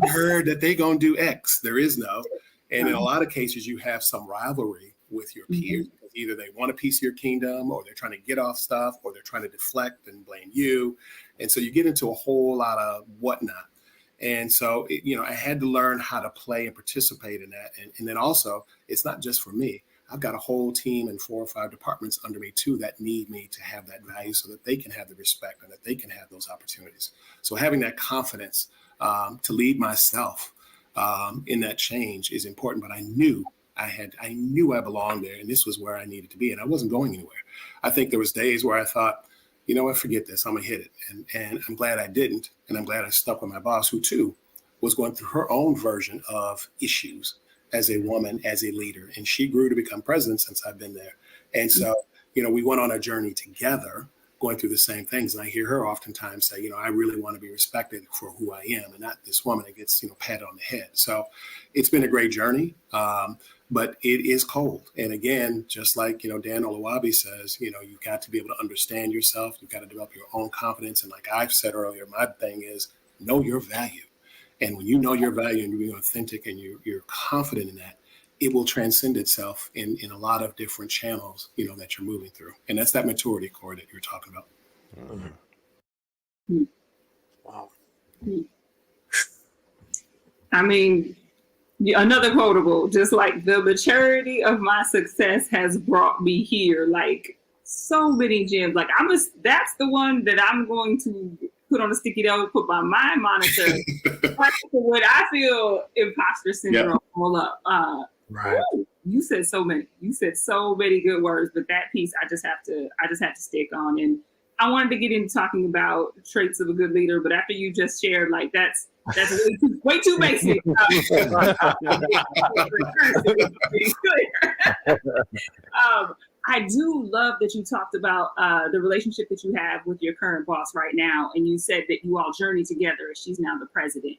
"I heard that they're going to do X." There is no. And in a lot of cases, you have some rivalry with your peers. Because either they want a piece of your kingdom, or they're trying to get off stuff, or they're trying to deflect and blame you. And so you get into a whole lot of whatnot. And so, I had to learn how to play and participate in that. And then also, it's not just for me. I've got a whole team and 4 or 5 departments under me too that need me to have that value so that they can have the respect and that they can have those opportunities. So having that confidence to lead myself in that change is important. But I knew I belonged there, and this was where I needed to be, and I wasn't going anywhere. I think there was days where I thought, "You know what, forget this, I'm gonna hit it." And I'm glad I didn't, and I'm glad I stuck with my boss, who too was going through her own version of issues as a woman, as a leader. And she grew to become president since I've been there. And so, we went on a journey together. going through the same things. And I hear her oftentimes say, I really want to be respected for who I am and not this woman that gets, patted on the head. So it's been a great journey, but it is cold. And again, just like, Dan Oluwabi says, you've got to be able to understand yourself. You've got to develop your own confidence. And like I've said earlier, my thing is know your value. And when you know your value and you're being authentic and you're confident in that, it will transcend itself in a lot of different channels, that you're moving through. And that's that maturity, Corey, that you're talking about. Mm-hmm. Wow. I mean, another quotable, just like the maturity of my success has brought me here. Like so many gems. Like that's the one that I'm going to put on a sticky note, put by my monitor. When I feel imposter syndrome all up. Right. You said so many. You said so many good words, but that piece I just have to stick on. And I wanted to get into talking about traits of a good leader, but after you just shared, like that's way too basic. I do love that you talked about the relationship that you have with your current boss right now, and you said that you all journey together as she's now the president.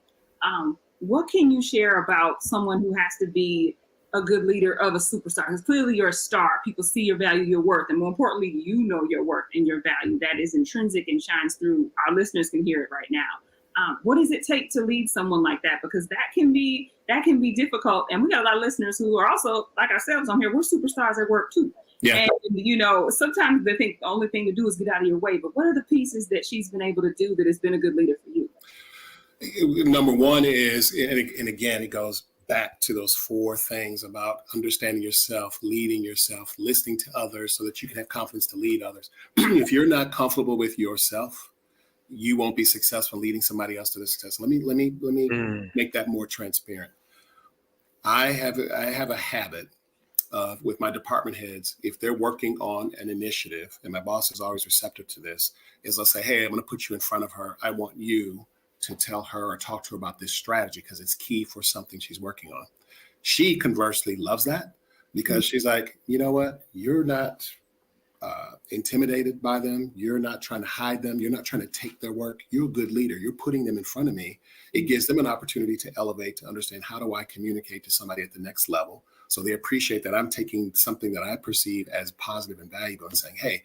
What can you share about someone who has to be a good leader of a superstar? Because clearly you're a star. People see your value, your worth, and more importantly, you know your worth and your value. That is intrinsic and shines through. Our listeners can hear it right now. What does it take to lead someone like that? Because that can be difficult. And we got a lot of listeners who are also, like ourselves on here, we're superstars at work too. Yeah. And, sometimes they think the only thing to do is get out of your way. But what are the pieces that she's been able to do that has been a good leader for you? Number one is, and again, it goes back to those 4 things about understanding yourself, leading yourself, listening to others so that you can have confidence to lead others. If you're not comfortable with yourself, you won't be successful leading somebody else to the success. Let me make that more transparent. I have a habit of, with my department heads, if they're working on an initiative, and my boss is always receptive to this, is I'll say, hey, I'm going to put you in front of her. I want you to tell her or talk to her about this strategy because it's key for something she's working on. She conversely loves that because she's like, you know what? You're not intimidated by them. You're not trying to hide them. You're not trying to take their work. You're a good leader. You're putting them in front of me. It gives them an opportunity to elevate, to understand how do I communicate to somebody at the next level. So they appreciate that I'm taking something that I perceive as positive and valuable and saying, hey,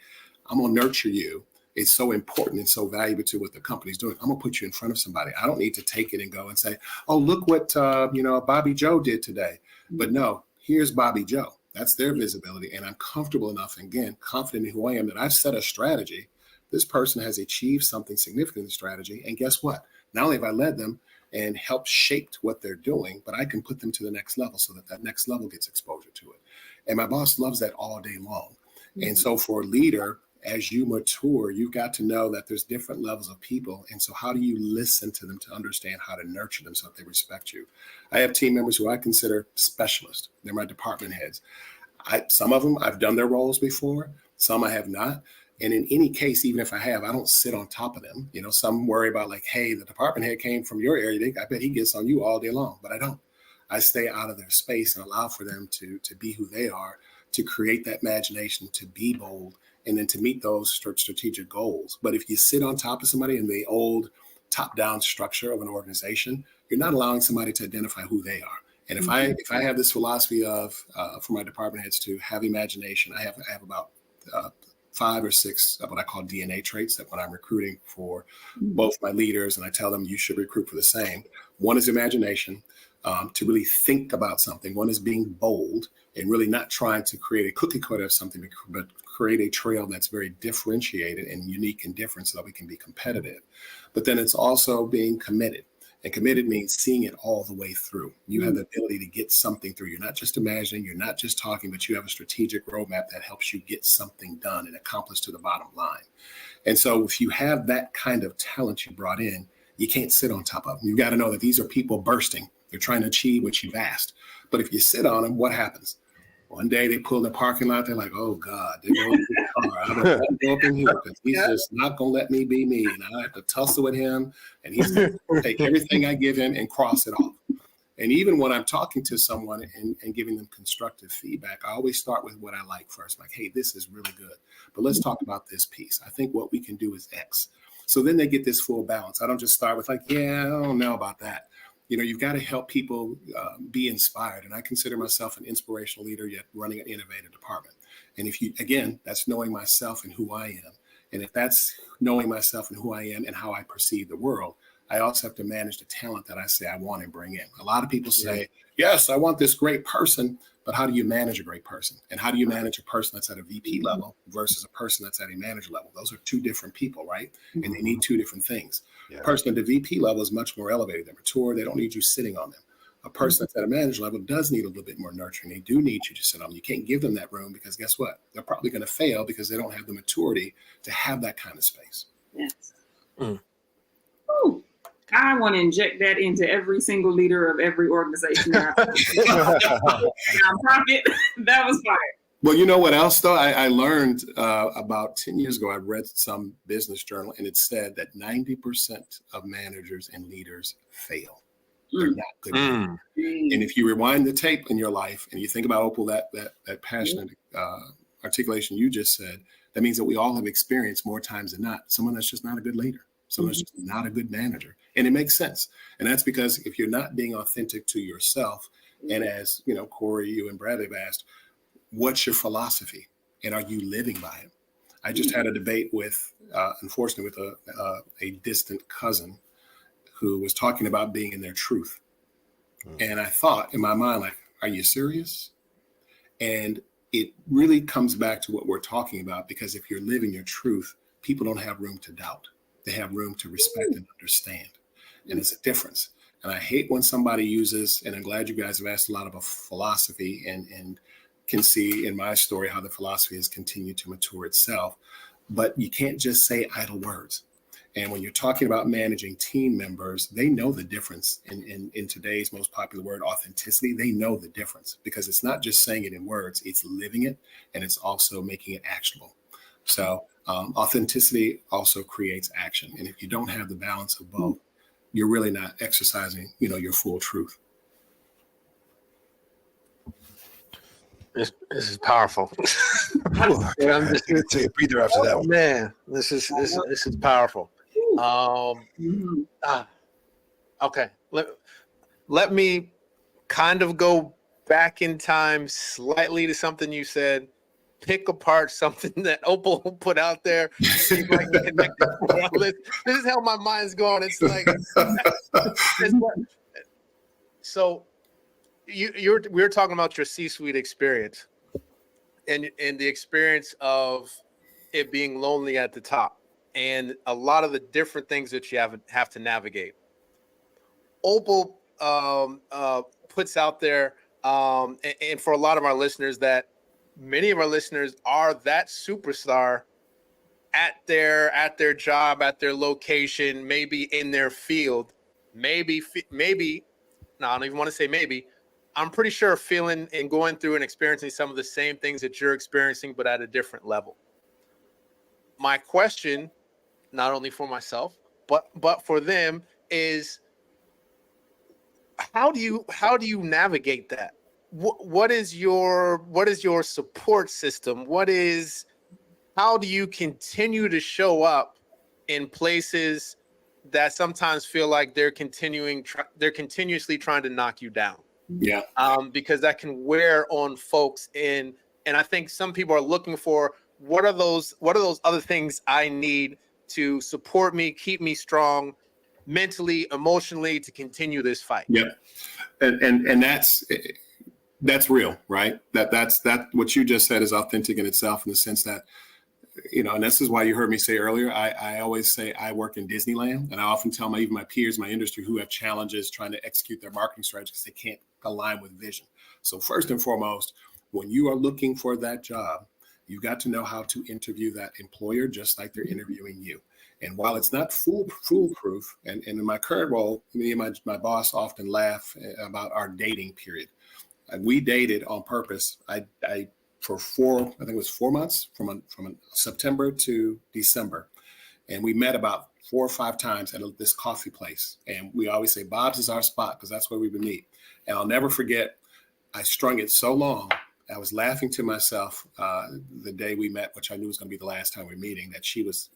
I'm going to nurture you. It's so important and so valuable to what the company's doing. I'm gonna put you in front of somebody. I don't need to take it and go and say, oh, look what Bobby Joe did today. But no, here's Bobby Joe. That's their visibility. And I'm comfortable enough, and again, confident in who I am, that I've set a strategy. This person has achieved something significant in the strategy. And guess what? Not only have I led them and helped shape what they're doing, but I can put them to the next level so that next level gets exposure to it. And my boss loves that all day long. And so for a leader, as you mature, you've got to know that there's different levels of people. And so how do you listen to them to understand how to nurture them so that they respect you? I have team members who I consider specialists. They're my department heads. Some of them, I've done their roles before. Some I have not. And in any case, even if I have, I don't sit on top of them. Some worry about like, hey, the department head came from your area. I bet he gets on you all day long, but I don't. I stay out of their space and allow for them to be who they are, to create that imagination, to be bold, and then to meet those strategic goals. But if you sit on top of somebody in the old top-down structure of an organization, you're not allowing somebody to identify who they are. And if I have this philosophy of for my department heads to have imagination, I have about 5 or 6 of what I call DNA traits that when I'm recruiting for both my leaders, and I tell them you should recruit for the same. One is imagination, to really think about something. One is being bold and really not trying to create a cookie cutter of something, but create a trail that's very differentiated and unique and different so that we can be competitive. But then it's also being committed. And committed means seeing it all the way through. You have the ability to get something through. You're not just imagining, you're not just talking, but you have a strategic roadmap that helps you get something done and accomplish to the bottom line. And so if you have that kind of talent you brought in, you can't sit on top of them. You've got to know that these are people bursting. They're trying to achieve what you've asked. But if you sit on them, what happens? One day they pull in the parking lot. They're like, oh, God, they're going to the car. I don't go up in here because he's just not going to let me be me. And I have to tussle with him. And he's going to take everything I give him and cross it off. And even when I'm talking to someone and giving them constructive feedback, I always start with what I like first. Like, hey, this is really good, but let's talk about this piece. I think what we can do is X. So then they get this full balance. I don't just start with like, yeah, I don't know about that. You've got to help people be inspired. And I consider myself an inspirational leader, yet running an innovative department. And again, that's knowing myself and who I am. And if that's knowing myself and who I am and how I perceive the world, I also have to manage the talent that I say I want and bring in. A lot of people say, yes, I want this great person, but how do you manage a great person? And how do you manage a person that's at a VP level versus a person that's at a manager level? Those are two different people, right? And they need two different things. A person at the VP level is much more elevated. They're mature. They don't need you sitting on them. A person that's at a manager level does need a little bit more nurturing. They do need you to sit on them. You can't give them that room because guess what? They're probably going to fail because they don't have the maturity to have that kind of space. Yes. Ooh. I want to inject that into every single leader of every organization. Nonprofit. That was fire. Well, you know what else, though? I learned about 10 years ago, I read some business journal, and it said that 90% of managers and leaders fail. They're not good. And if you rewind the tape in your life and you think about, Opal, that passionate articulation you just said, that means that we all have experienced more times than not someone that's just not a good leader. Someone's just not a good manager. And it makes sense. And that's because if you're not being authentic to yourself, and as Corey, you and Brad have asked, what's your philosophy? And are you living by it? I just had a debate with, unfortunately, with a distant cousin who was talking about being in their truth. And I thought in my mind, like, are you serious? And it really comes back to what we're talking about, because if you're living your truth, people don't have room to doubt. They have room to respect and understand. And it's a difference. And I hate when somebody uses, and I'm glad you guys have asked a lot about philosophy and can see in my story how the philosophy has continued to mature itself. But you can't just say idle words. And when you're talking about managing team members, they know the difference in today's most popular word, authenticity. They know the difference because it's not just saying it in words, it's living it, and it's also making it actionable. So authenticity also creates action. And if you don't have the balance of both, you're really not exercising, your full truth. This is powerful. I'm just going to take a breather after that one. Man, this is powerful. Okay. Let me kind of go back in time slightly to something you said. Pick apart something that Opal put out there. See if I can connect it. This is how my mind's going. It's like, so we were talking about your C-suite experience and the experience of it being lonely at the top and a lot of the different things that you have to navigate. Opal puts out there, and for a lot of our listeners, that many of our listeners are that superstar at their job, at their location, maybe in their field, maybe. No, I don't even want to say maybe. I'm pretty sure feeling and going through and experiencing some of the same things that you're experiencing, but at a different level. My question, not only for myself, but for them, is how do you navigate that? What is your support system? How do you continue to show up in places that sometimes feel like they're continuously trying to knock you down? Yeah. Because that can wear on folks and I think some people are looking for what are those other things I need to support me, keep me strong mentally, emotionally, to continue this fight. Yeah. And that's real, right? That's what you just said is authentic in itself, in the sense that, and this is why you heard me say earlier, I always say I work in Disneyland, and I often tell even my peers, my industry, who have challenges trying to execute their marketing strategy because they can't align with vision. So first and foremost, when you are looking for that job, you got to know how to interview that employer just like they're interviewing you. And while it's not foolproof, and in my current role, me and my boss often laugh about our dating period. We dated on purpose. For I think it was 4 months, from September to December. And we met about 4 or 5 times at this coffee place. And we always say, Bob's is our spot, because that's where we would meet. And I'll never forget, I strung it so long. I was laughing to myself the day we met, which I knew was going to be the last time we were meeting, that she was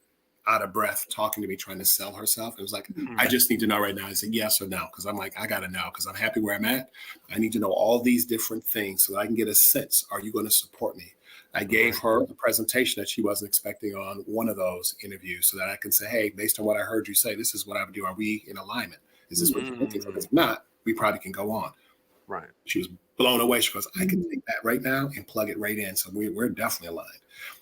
out of breath talking to me, trying to sell herself. It was like, I just need to know right now. I said yes or no, because I'm like, I got to know, because I'm happy where I'm at. I need to know all these different things so that I can get a sense. Are you going to support me? I gave her a presentation that she wasn't expecting on one of those interviews so that I can say, hey, based on what I heard you say, this is what I would do. Are we in alignment? Is this what you're looking for? If not, we probably can go on. Right. She was blown away. She goes, I can take that right now and plug it right in. So we're definitely aligned.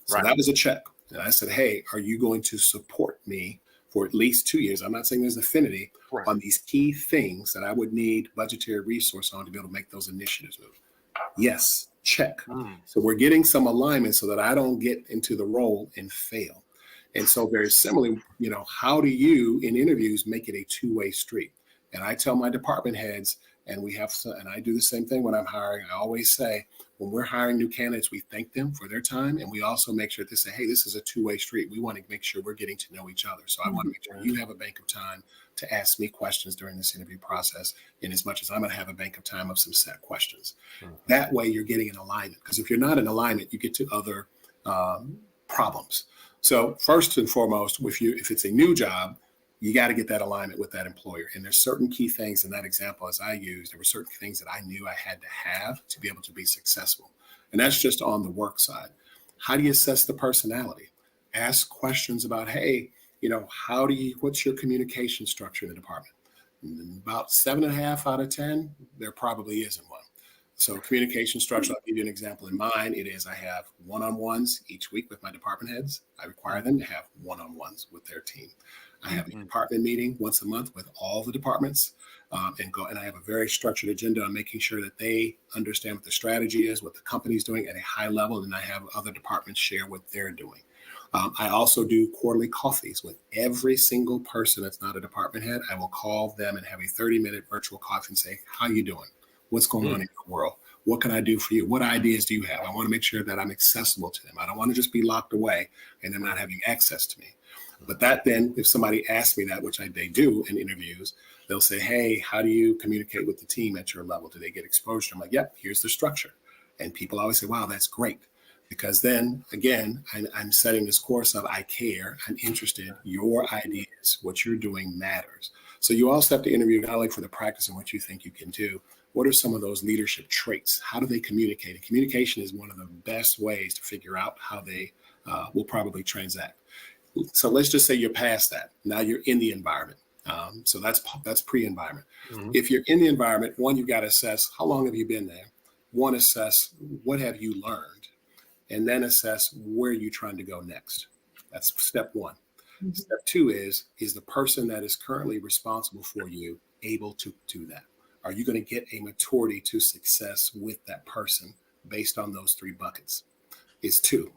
So that was a check. And I said, hey, are you going to support me for at least 2 years? I'm not saying there's affinity on these key things that I would need budgetary resource on to be able to make those initiatives move. Yes, check. So we're getting some alignment so that I don't get into the role and fail. And so very similarly, how do you in interviews make it a two-way street? And I tell my department heads, and I do the same thing when I'm hiring. I always say, when we're hiring new candidates, we thank them for their time. And we also make sure to say, hey, this is a two-way street. We want to make sure we're getting to know each other. So I want to make sure you have a bank of time to ask me questions during this interview process, in as much as I'm going to have a bank of time of some set questions. That way you're getting in alignment. Because if you're not in alignment, you get to other problems. So first and foremost, if it's a new job, you got to get that alignment with that employer. And there's certain key things in that example, as I used, there were certain things that I knew I had to have to be able to be successful. And that's just on the work side. How do you assess the personality? Ask questions about, hey, what's your communication structure in the department? And about 7.5 out of 10, there probably isn't one. So communication structure, I'll give you an example. In mine, it is I have one-on-ones each week with my department heads. I require them to have one-on-ones with their team. I have a department meeting once a month with all the departments and I have a very structured agenda on making sure that they understand what the strategy is, what the company's doing at a high level, and I have other departments share what they're doing. I also do quarterly coffees with every single person that's not a department head. I will call them and have a 30-minute virtual coffee and say, how you doing? What's going on in your world? What can I do for you? What ideas do you have? I want to make sure that I'm accessible to them. I don't want to just be locked away and them not having access to me. But that then, if somebody asks me that, which they do in interviews, they'll say, hey, how do you communicate with the team at your level? Do they get exposure? I'm like, yep, here's the structure. And people always say, wow, that's great. Because then, again, I'm setting this course of I care, I'm interested, your ideas, what you're doing matters. So you also have to interview not only for the practice and what you think you can do, what are some of those leadership traits? How do they communicate? And communication is one of the best ways to figure out how they will probably transact. So let's just say you're past that. Now you're in the environment. So that's pre-environment. If you're in the environment, one, you've got to assess how long have you been there? One, assess what have you learned? And then assess where you're trying to go next. That's step one. Step two is the person that is currently responsible for you able to do that? Are you going to get a maturity to success with that person based on those three buckets? Is two.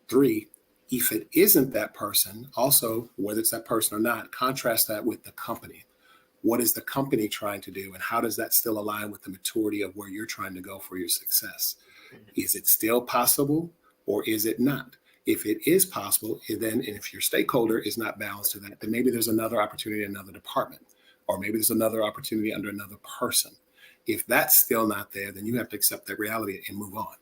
Three, if it isn't that person, also, whether it's that person or not, contrast that with the company. What is the company trying to do? And how does that still align with the maturity of where you're trying to go for your success? Is it still possible or is it not? If it is possible, then, and if your stakeholder is not balanced to that, then maybe there's another opportunity in another department, or maybe there's another opportunity under another person. If that's still not there, then you have to accept that reality and move on.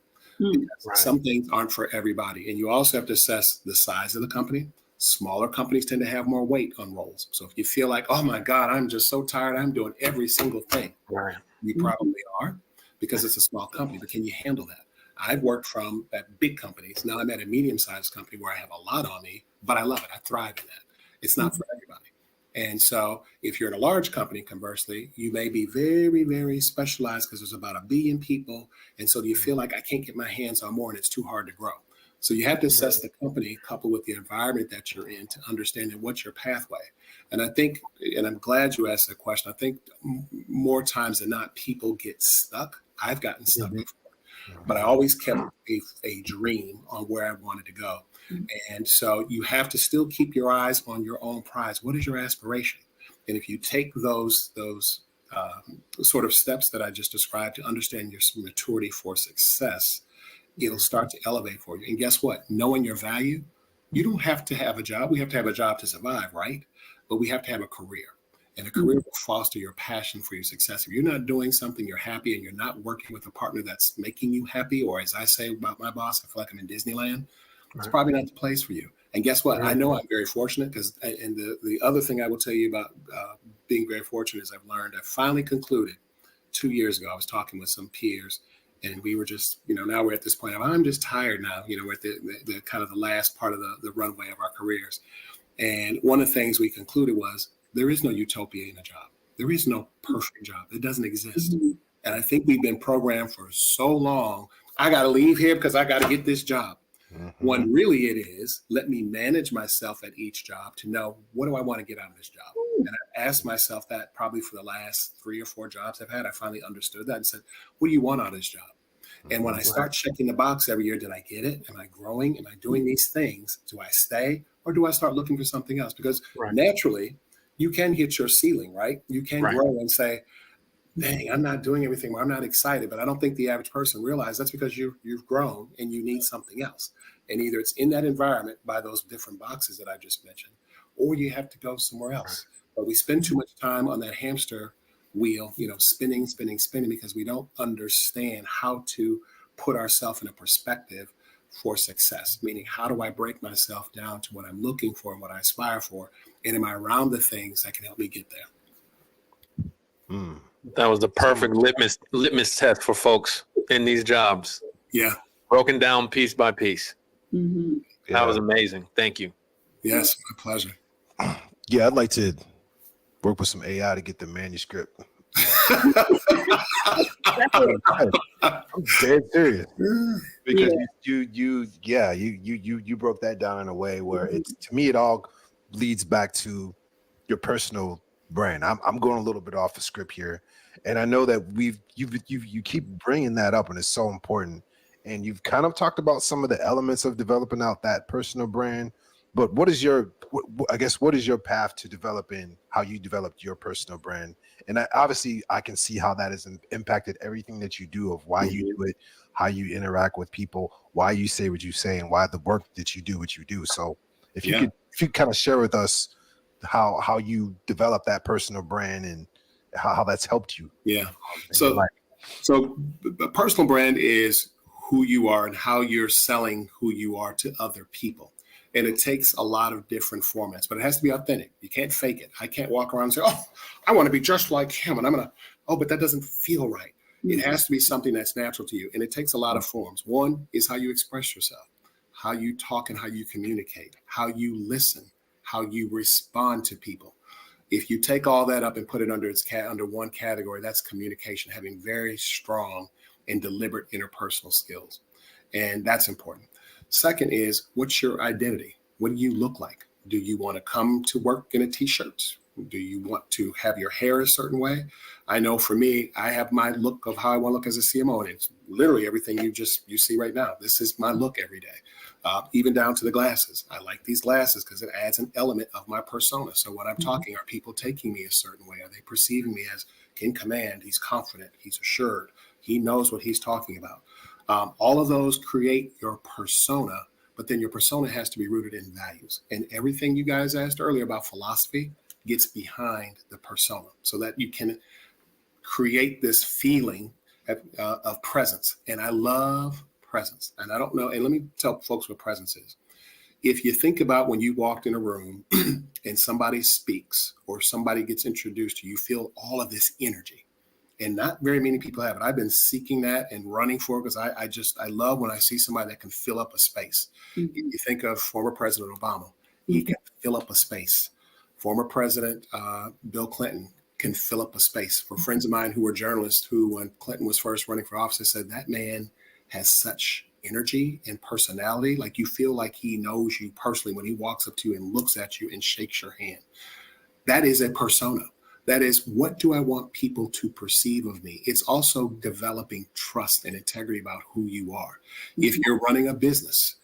Some things aren't for everybody. And you also have to assess the size of the company. Smaller companies tend to have more weight on roles. So if you feel like, oh my God, I'm just so tired, I'm doing every single thing. You probably are, because it's a small company, but can you handle that? I've worked from at big companies. Now I'm at a medium-sized company where I have a lot on me, but I love it. I thrive in that. It's not for everybody. And so if you're in a large company, conversely, you may be very, very specialized because there's about 1 billion people. And so you feel like I can't get my hands on more and it's too hard to grow. So you have to assess the company coupled with the environment that you're in to understand what's your pathway. And I think, and I'm glad you asked that question, I think more times than not, people get stuck. I've gotten stuck before, but I always kept a dream on where I wanted to go. And so you have to still keep your eyes on your own prize. What is your aspiration? And if you take those sort of steps that I just described to understand your maturity for success, it'll start to elevate for you. And guess what? Knowing your value, you don't have to have a job. We have to have a job to survive, right? But we have to have a career. And a career will foster your passion for your success. If you're not doing something, you're happy, and you're not working with a partner that's making you happy, or as I say about my boss, I feel like I'm in Disneyland, it's Right. probably not the place for you. And guess what? Right. I know I'm very fortunate because, and the other thing I will tell you about being very fortunate is I finally concluded 2 years ago. I was talking with some peers, and we were just, now we're at this point of, I'm just tired now. We're at the kind of the last part of the runway of our careers. And one of the things we concluded was there is no utopia in a job. There is no perfect job. It doesn't exist. Mhm. And I think we've been programmed for so long. I got to leave here because I got to get this job. When really it is, let me manage myself at each job to know, what do I want to get out of this job? And I asked myself that probably for the last 3 or 4 jobs I've had. I finally understood that and said, what do you want out of this job? And when I start checking the box every year, did I get it? Am I growing? Am I doing these things? Do I stay? Or do I start looking for something else? Because naturally, you can hit your ceiling, right? You can grow and say, dang, I'm not doing everything, or I'm not excited. But I don't think the average person realizes that's because you've grown and you need something else. And either it's in that environment by those different boxes that I just mentioned, or you have to go somewhere else. But we spend too much time on that hamster wheel, spinning, because we don't understand how to put ourselves in a perspective for success. Meaning, how do I break myself down to what I'm looking for and what I aspire for? And am I around the things that can help me get there? That was the perfect litmus test for folks in these jobs. Yeah. Broken down piece by piece. Mhm. That was amazing. Thank you. Yes, my pleasure. Yeah, I'd like to work with some AI to get the manuscript. I'm dead serious because you broke that down in a way where it's, to me, it all leads back to your personal brand. I'm going a little bit off the script here, and I know that you keep bringing that up, and it's so important. And you've kind of talked about some of the elements of developing out that personal brand. But what is your path to developing how you developed your personal brand? And obviously, I can see how that has impacted everything that you do, of why you do it, how you interact with people, why you say what you say, and why the work that you do what you do. So if you could kind of share with us how you develop that personal brand and how that's helped you. Yeah. So a personal brand is who you are and how you're selling who you are to other people. And it takes a lot of different formats, but it has to be authentic. You can't fake it. I can't walk around and say, oh, I want to be just like him. And but that doesn't feel right. It has to be something that's natural to you. And it takes a lot of forms. One is how you express yourself, how you talk and how you communicate, how you listen, how you respond to people. If you take all that up and put it under one category, that's communication, having very strong and deliberate interpersonal skills. And that's important. Second is, what's your identity? What do you look like? Do you want to come to work in a t-shirt? Do you want to have your hair a certain way? I know for me, I have my look of how I want to look as a CMO, and it's literally everything you see right now. This is my look every day, even down to the glasses. I like these glasses because it adds an element of my persona. So when I'm talking, are people taking me a certain way? Are they perceiving me as in command? He's confident. He's assured. He knows what he's talking about. All of those create your persona, but then your persona has to be rooted in values. And everything you guys asked earlier about philosophy gets behind the persona so that you can create this feeling of presence. And I love presence. And I don't know, and let me tell folks what presence is. If you think about when you walked in a room and somebody speaks or somebody gets introduced to you, you feel all of this energy. And not very many people have it. I've been seeking that and running for it because I love when I see somebody that can fill up a space. If you think of former President Obama, he can fill up a space. Former President Bill Clinton can fill up a space. For friends of mine who were journalists who, when Clinton was first running for office, said that man has such energy and personality. Like you feel like he knows you personally when he walks up to you and looks at you and shakes your hand. That is a persona. That is, what do I want people to perceive of me? It's also developing trust and integrity about who you are. If you're running a business,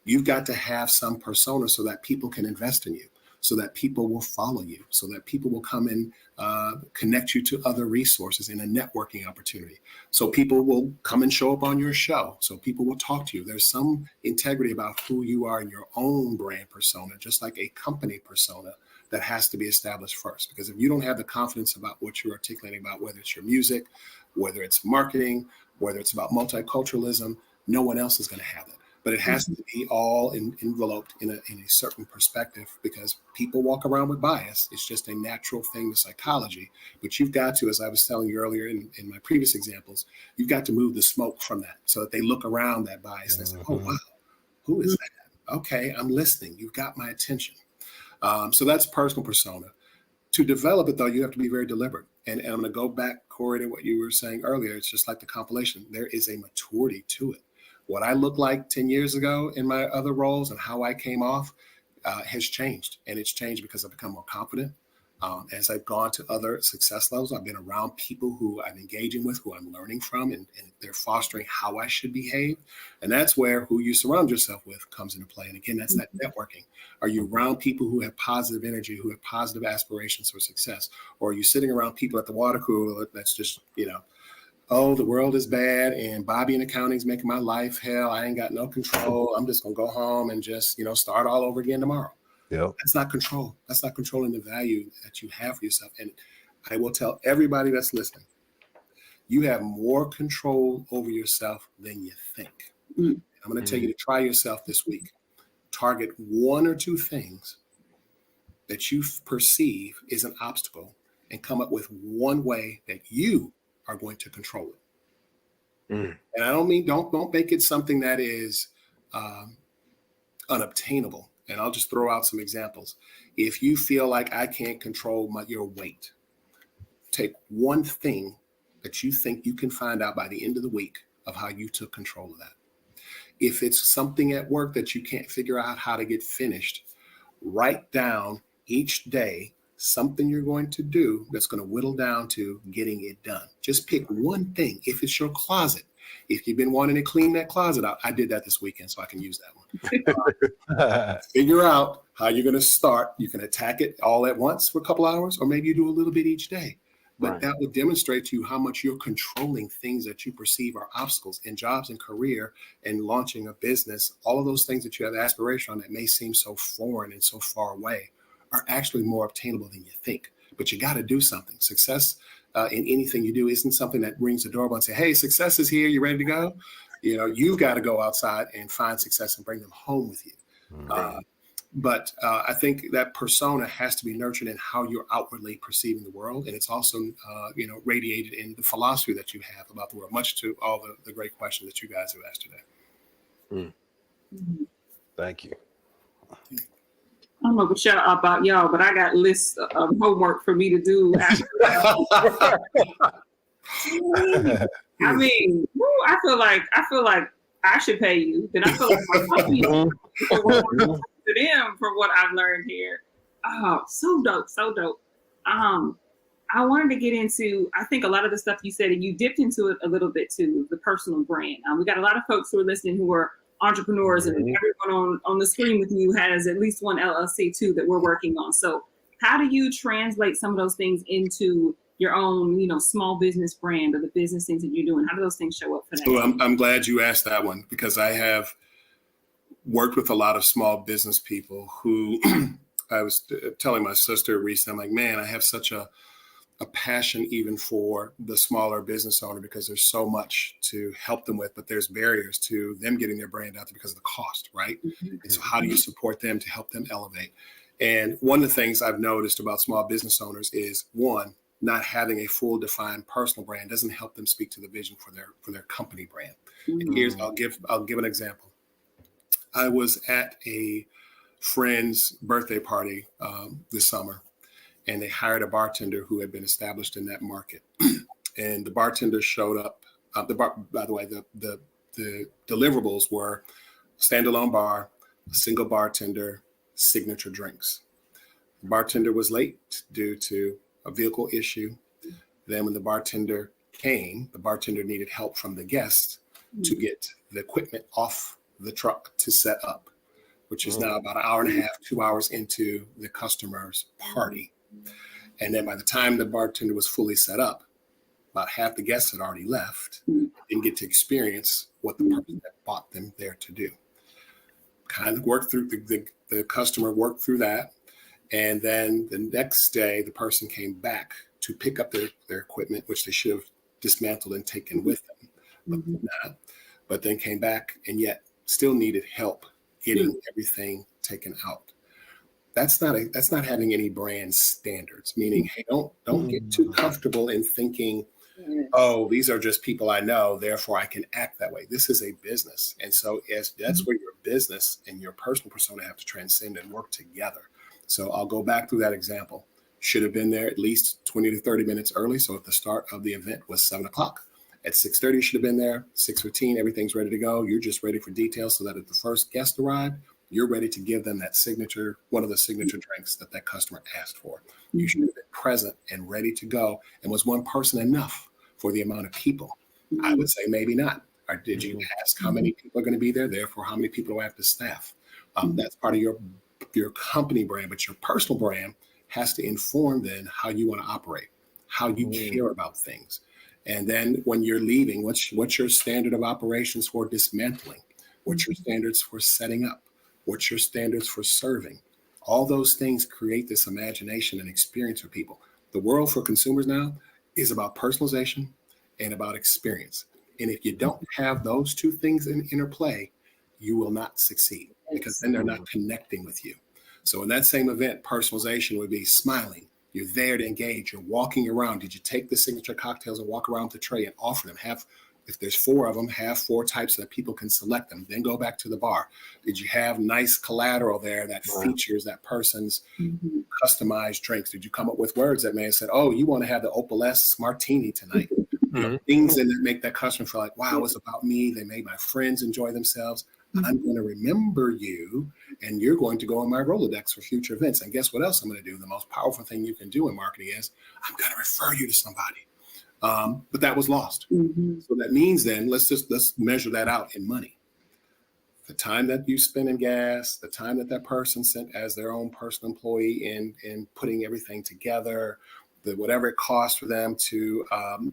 you've got to have some persona so that people can invest in you, so that people will follow you, so that people will come and connect you to other resources in a networking opportunity. So people will come and show up on your show. So people will talk to you. There's some integrity about who you are in your own brand persona, just like a company persona that has to be established first. Because if you don't have the confidence about what you're articulating about, whether it's your music, whether it's marketing, whether it's about multiculturalism, no one else is going to have it. But it has to be all enveloped in a certain perspective, because people walk around with bias. It's just a natural thing with psychology. But you've got to, as I was telling you earlier in my previous examples, you've got to move the smoke from that so that they look around that bias and say, oh, wow, who is that? Okay, I'm listening. You've got my attention. So that's personal persona. To develop it, though, you have to be very deliberate. And I'm going to go back, Corey, to what you were saying earlier. It's just like the compilation. There is a maturity to it. What I looked like 10 years ago in my other roles and how I came off has changed. And it's changed because I've become more confident. As I've gone to other success levels, I've been around people who I'm engaging with, who I'm learning from, and they're fostering how I should behave. And that's where who you surround yourself with comes into play. And again, that's that networking. Are you around people who have positive energy, who have positive aspirations for success? Or are you sitting around people at the water cooler that's just, oh, the world is bad and Bobby in accounting is making my life hell. I ain't got no control. I'm just going to go home and just, start all over again tomorrow. Yep. That's not control. That's not controlling the value that you have for yourself. And I will tell everybody that's listening, you have more control over yourself than you think. I'm going to tell you to try yourself this week. Target one or two things that you perceive is an obstacle and come up with one way that you are going to control it. And I don't mean, don't make it something that is unobtainable. And I'll just throw out some examples. If you feel like I can't control your weight, take one thing that you think you can find out by the end of the week of how you took control of that. If it's something at work that you can't figure out how to get finished, write down each day something you're going to do that's going to whittle down to getting it done. Just pick one thing. If it's your closet, if you've been wanting to clean that closet out, I did that this weekend, so I can use that one. Figure out how you're going to start. You can attack it all at once for a couple hours, or maybe you do a little bit each day. But that would demonstrate to you how much you're controlling things that you perceive are obstacles in jobs and career and launching a business. All of those things that you have aspiration on that may seem so foreign and so far away are actually more obtainable than you think. But you got to do something. Success in anything you do isn't something that rings the doorbell and say, hey, success is here. You ready to go? You've got to go outside and find success and bring them home with you. But I think that persona has to be nurtured in how you're outwardly perceiving the world. And it's also, radiated in the philosophy that you have about the world, much to all the great questions that you guys have asked today. Thank you. I don't know about y'all, but I got lists of homework for me to do. I mean, I feel like I should pay you. Then I feel like my company to them for what I've learned here. Oh, so dope, so dope. I wanted to get into, I think a lot of the stuff you said, and you dipped into it a little bit too, the personal brand. We got a lot of folks who are listening who are entrepreneurs, and everyone on the screen with you has at least one LLC too that we're working on. So how do you translate some of those things into your own, small business brand or the business things that you're doing? How do those things show up for that? So I'm glad you asked that one, because I have worked with a lot of small business people who I was telling my sister recently, I'm like, man, I have such a passion even for the smaller business owner, because there's so much to help them with, but there's barriers to them getting their brand out there because of the cost, right? And so how do you support them to help them elevate? And one of the things I've noticed about small business owners is, one, not having a full defined personal brand doesn't help them speak to the vision for their company brand. And I'll give an example. I was at a friend's birthday party this summer, and they hired a bartender who had been established in that market. And the bartender showed up. By the way, the deliverables were standalone bar, a single bartender, signature drinks. The bartender was late due to a vehicle issue. Then when the bartender came, the bartender needed help from the guests to get the equipment off the truck to set up, which is now about an hour and a half, 2 hours into the customer's party. And then by the time the bartender was fully set up, about half the guests had already left and didn't get to experience what the person that bought them there to do. Kind of worked through the customer worked through that. And then the next day, the person came back to pick up their equipment, which they should have dismantled and taken with them, but did not. But then came back and yet still needed help getting everything taken out. That's not having any brand standards, meaning, hey, don't get too comfortable in thinking, oh, these are just people I know, therefore I can act that way. This is a business. And so that's where your business and your personal persona have to transcend and work together. So I'll go back through that example. Should have been there at least 20 to 30 minutes early. So if the start of the event was 7 o'clock, at 6:30, you should have been there. 6:15, everything's ready to go. You're just ready for details so that if the first guest arrived, you're ready to give them that signature, one of the signature drinks that customer asked for. You should have been present and ready to go. And was one person enough for the amount of people? I would say maybe not. Or did you ask how many people are going to be there? Therefore, how many people do I have to staff? That's part of your company brand, but your personal brand has to inform then how you want to operate, how you care about things. And then when you're leaving, what's your standard of operations for dismantling? What's your standards for setting up? What's your standards for serving? All those things create this imagination and experience for people. The world for consumers now is about personalization and about experience. And if you don't have those two things in interplay, you will not succeed because then they're not connecting with you. So in that same event, personalization would be smiling. You're there to engage. You're walking around. Did you take the signature cocktails and walk around the tray and offer them? If there's 4 of them, have 4 types so that people can select them. Then go back to the bar. Did you have nice collateral there that features that person's customized drinks? Did you come up with words that may have said, oh, you want to have the Opal-esque martini tonight? Things that make that customer feel like, wow, it's about me. They made my friends enjoy themselves. I'm going to remember you, and you're going to go on my Rolodex for future events. And guess what else I'm going to do? The most powerful thing you can do in marketing is I'm going to refer you to somebody. But that was lost. So that means then let's measure that out in money. The time that you spend in gas, the time that person spent as their own personal employee in putting everything together, whatever it costs for them to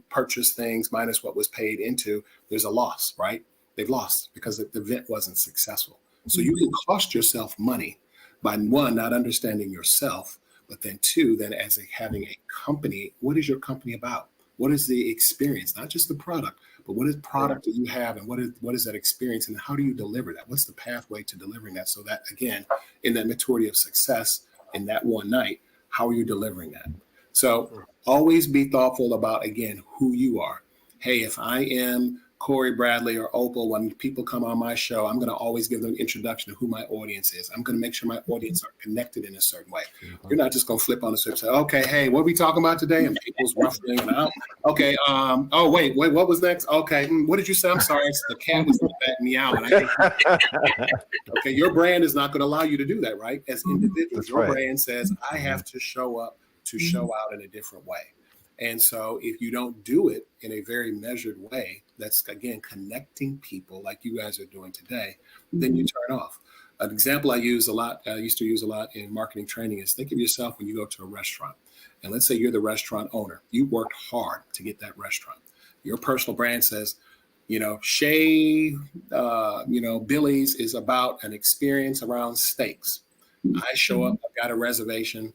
purchase things minus what was paid into, there's a loss, right? They've lost because the event wasn't successful. So you can cost yourself money by 1, not understanding yourself, but then 2, then having a company. What is your company about? What is the experience? Not just the product, but what is product that you have, and what is that experience, and how do you deliver that? What's the pathway to delivering that? So that, again, in that maturity of success in that one night, how are you delivering that? So always be thoughtful about, again, who you are. Hey, if I am Corey Bradley or Opal, when people come on my show, I'm going to always give them an introduction to who my audience is. I'm going to make sure my audience are connected in a certain way. You're not just going to flip on the switch and say, okay, hey, what are we talking about today? And people's ruffling and out. Okay. Oh, wait, what was next? Okay. What did you say? I'm sorry. The cat was in the back meowing. Okay. Your brand is not going to allow you to do that, right? As individuals, your brand says, I have to show up to show out in a different way. And so if you don't do it in a very measured way, that's, again, connecting people like you guys are doing today, then you turn off. An example I used to use a lot in marketing training is think of yourself when you go to a restaurant. And let's say you're the restaurant owner. You worked hard to get that restaurant. Your personal brand says, Billy's is about an experience around steaks. I show up, I've got a reservation.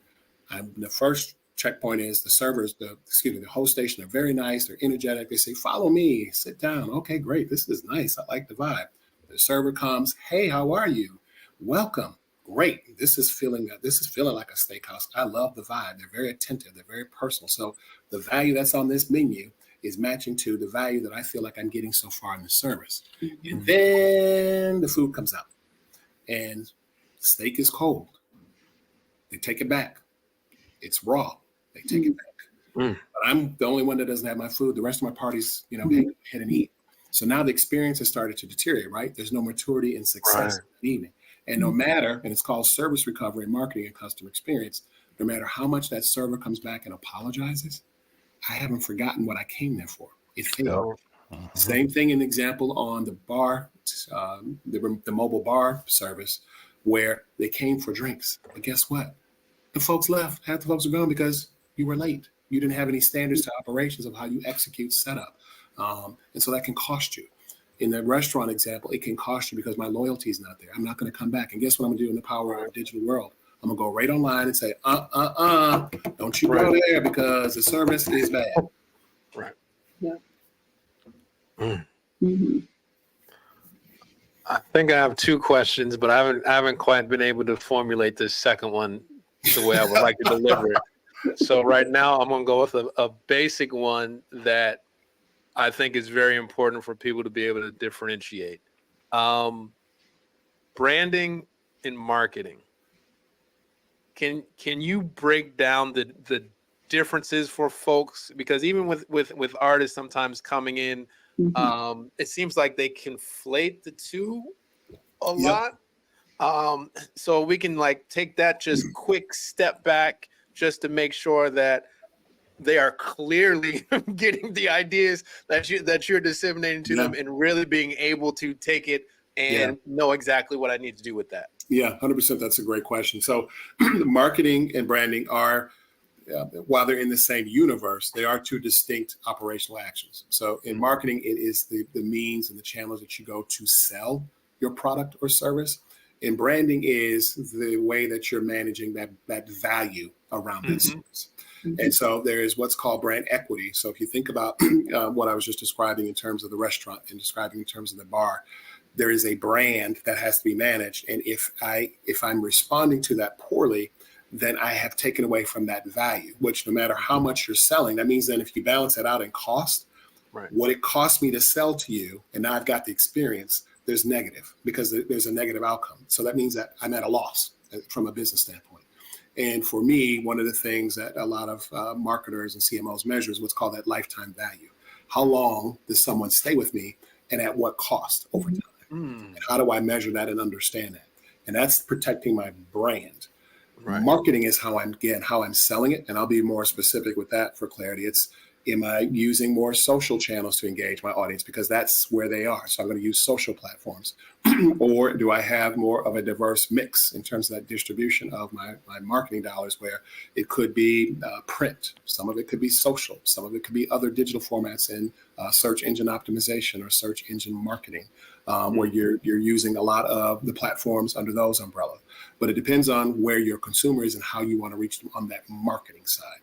The first checkpoint is the servers, the host station are very nice. They're energetic. They say, follow me, sit down. Okay, great. This is nice. I like the vibe. The server comes. Hey, how are you? Welcome. Great. This is feeling like a steakhouse. I love the vibe. They're very attentive. They're very personal. So the value that's on this menu is matching to the value that I feel like I'm getting so far in the service. And then the food comes out and steak is cold. They take it back. It's raw. They take it back. But I'm the only one that doesn't have my food. The rest of my party's, hit and eat. So now the experience has started to deteriorate, right? There's no maturity and success in the evening. And no matter, and it's called service recovery in marketing and customer experience, no matter how much that server comes back and apologizes, I haven't forgotten what I came there for. It failed. Same thing, an example on the bar, the mobile bar service, where they came for drinks. But guess what? The folks left. Half the folks are gone because you were late. You didn't have any standards to operations of how you execute setup. And so that can cost you. In the restaurant example, it can cost you because my loyalty is not there. I'm not going to come back. And guess what I'm going to do in the power of our digital world? I'm gonna go right online and say, don't you go there because the service is bad. Right. Yeah. Mm. Mm-hmm. I think I have two questions, but I haven't quite been able to formulate this second one the way I would like to deliver it. So right now I'm gonna go with a basic one that I think is very important for people to be able to differentiate. Branding and marketing. Can you break down the differences for folks? Because even with artists sometimes coming in, it seems like they conflate the two a lot. So we can like take that just quick step back just to make sure that they are clearly getting the ideas that you're disseminating to them and really being able to take it and know exactly what I need to do with that. Yeah, 100%. That's a great question. So marketing and branding are, while they're in the same universe, they are two distinct operational actions. So in marketing, it is the means and the channels that you go to sell your product or service. And branding is the way that you're managing that value around that service. And so there is what's called brand equity. So if you think about what I was just describing in terms of the restaurant and describing in terms of the bar, there is a brand that has to be managed. And if I'm responding to that poorly, then I have taken away from that value, which no matter how much you're selling, that means then if you balance that out in cost, what it cost me to sell to you, and now I've got the experience, there's negative because there's a negative outcome. So that means that I'm at a loss from a business standpoint. And for me, one of the things that a lot of marketers and CMOs measure is what's called that lifetime value. How long does someone stay with me and at what cost over time? And how do I measure that and understand that? And that's protecting my brand. Marketing is how I'm selling it. And I'll be more specific with that for clarity. It's, am I using more social channels to engage my audience? Because that's where they are. So I'm going to use social platforms. Or do I have more of a diverse mix in terms of that distribution of my marketing dollars, where it could be print, some of it could be social, some of it could be other digital formats in search engine optimization or search engine marketing, where you're using a lot of the platforms under those umbrella. But it depends on where your consumer is and how you want to reach them on that marketing side.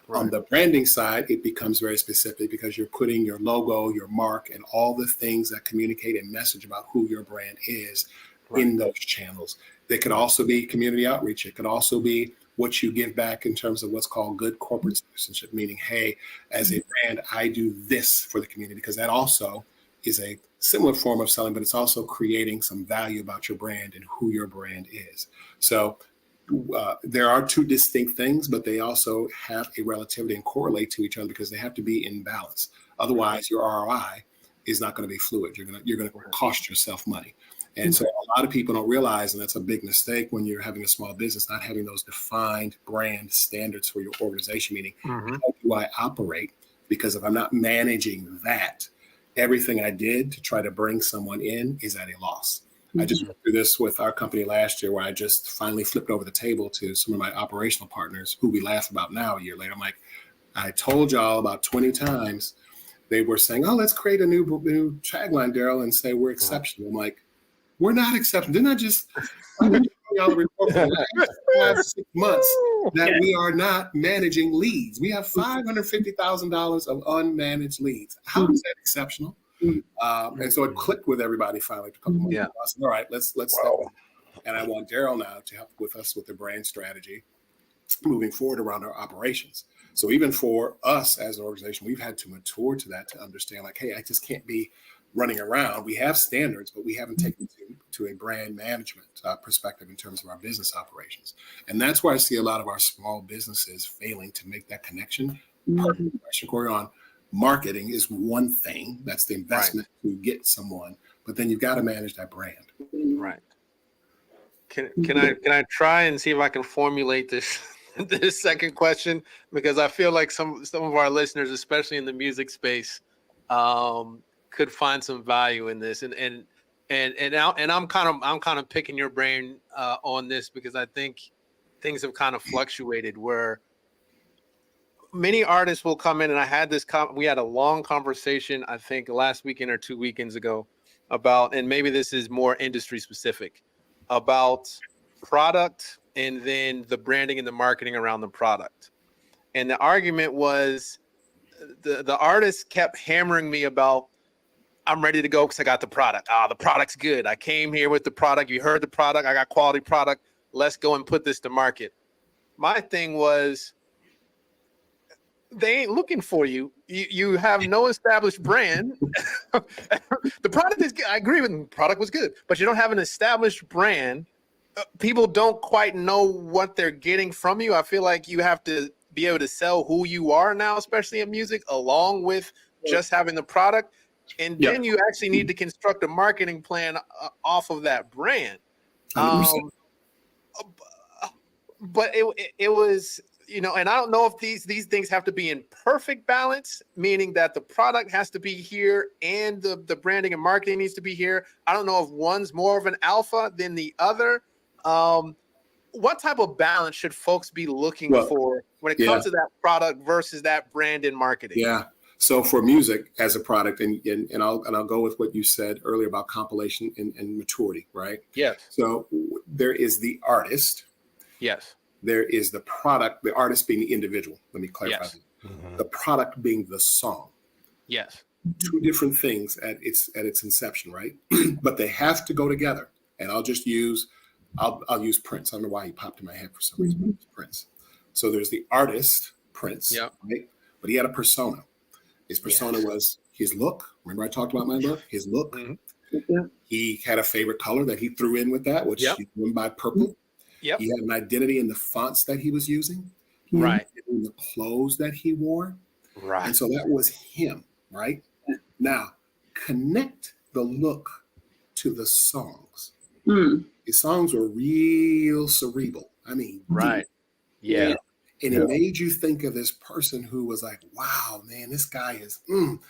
On the branding side, it becomes very specific because you're putting your logo, your mark, and all the things that communicate a message about who your brand is in those channels. They could also be community outreach. It could also be what you give back in terms of what's called good corporate citizenship, meaning, hey, as a brand, I do this for the community, because that also is a similar form of selling, but it's also creating some value about your brand and who your brand is. So there are two distinct things, but they also have a relativity and correlate to each other because they have to be in balance. Otherwise, your ROI is not going to be fluid. You're going to cost yourself money. And so a lot of people don't realize, and that's a big mistake when you're having a small business, not having those defined brand standards for your organization, meaning how do I operate? Because if I'm not managing that, everything I did to try to bring someone in is at a loss. I just went through this with our company last year, where I just finally flipped over the table to some of my operational partners who we laugh about now a year later. I'm like, I told y'all about 20 times. They were saying, oh, let's create a new tagline, Daryl, and say we're exceptional. I'm like, we're not exceptional. Didn't I just y'all a report for the last 5-6 months that we are not managing leads? We have $550,000 of unmanaged leads. How is that exceptional? And so it clicked with everybody finally a couple months ago. I said, all right, let's step in. And I want Daryl now to help with us with the brand strategy moving forward around our operations. So even for us as an organization, we've had to mature to that, to understand like, hey, I just can't be running around. We have standards, but we haven't taken to a brand management perspective in terms of our business operations. And that's why I see a lot of our small businesses failing to make that connection. Part of the question, Corey, on marketing is one thing. That's the investment to get someone, but then you've got to manage that brand. Right. Can I try and see if I can formulate this second question, because I feel like some of our listeners, especially in the music space, could find some value in this, and I'm kind of picking your brain on this, because I think things have kind of fluctuated where many artists will come in, and I had we had a long conversation, I think last weekend or 2 weekends ago, about, and maybe this is more industry specific, about product and then the branding and the marketing around the product. And the argument was the artist kept hammering me about, I'm ready to go because I got the product. The product's good. I came here with the product. You heard the product. I got quality product. Let's go and put this to market. My thing was, they ain't looking for you. You have no established brand. The product is good. I agree with them. The product was good, but you don't have an established brand. People don't quite know what they're getting from you. I feel like you have to be able to sell who you are now, especially in music, along with just having the product. And then you actually need to construct a marketing plan off of that brand. But it was, and I don't know if these things have to be in perfect balance, meaning that the product has to be here and the branding and marketing needs to be here. I don't know if one's more of an alpha than the other. What type of balance should folks be looking for when it comes to that product versus that brand and marketing? Yeah. So for music as a product, and I'll go with what you said earlier about compilation and maturity, right? Yes. So there is the artist. Yes. There is the product, the artist being the individual. Let me clarify. Yes. Mm-hmm. The product being the song. Yes. Two different things at its inception, right? But they have to go together. And I'll use Prince. I don't know why he popped in my head for some reason. Mm-hmm. Prince. So there's the artist, Prince, right? But he had a persona. His persona was his look. Remember I talked about my look? His look. Mm-hmm. He had a favorite color that he threw in with that, which he went by purple. Yep. He had an identity in the fonts that he was using. Right. In the clothes that he wore. Right. And so that was him, right? Now, connect the look to the songs. Mm. His songs were real cerebral. I mean, right. Yeah. And it made you think of this person who was like, wow, man, this guy is, you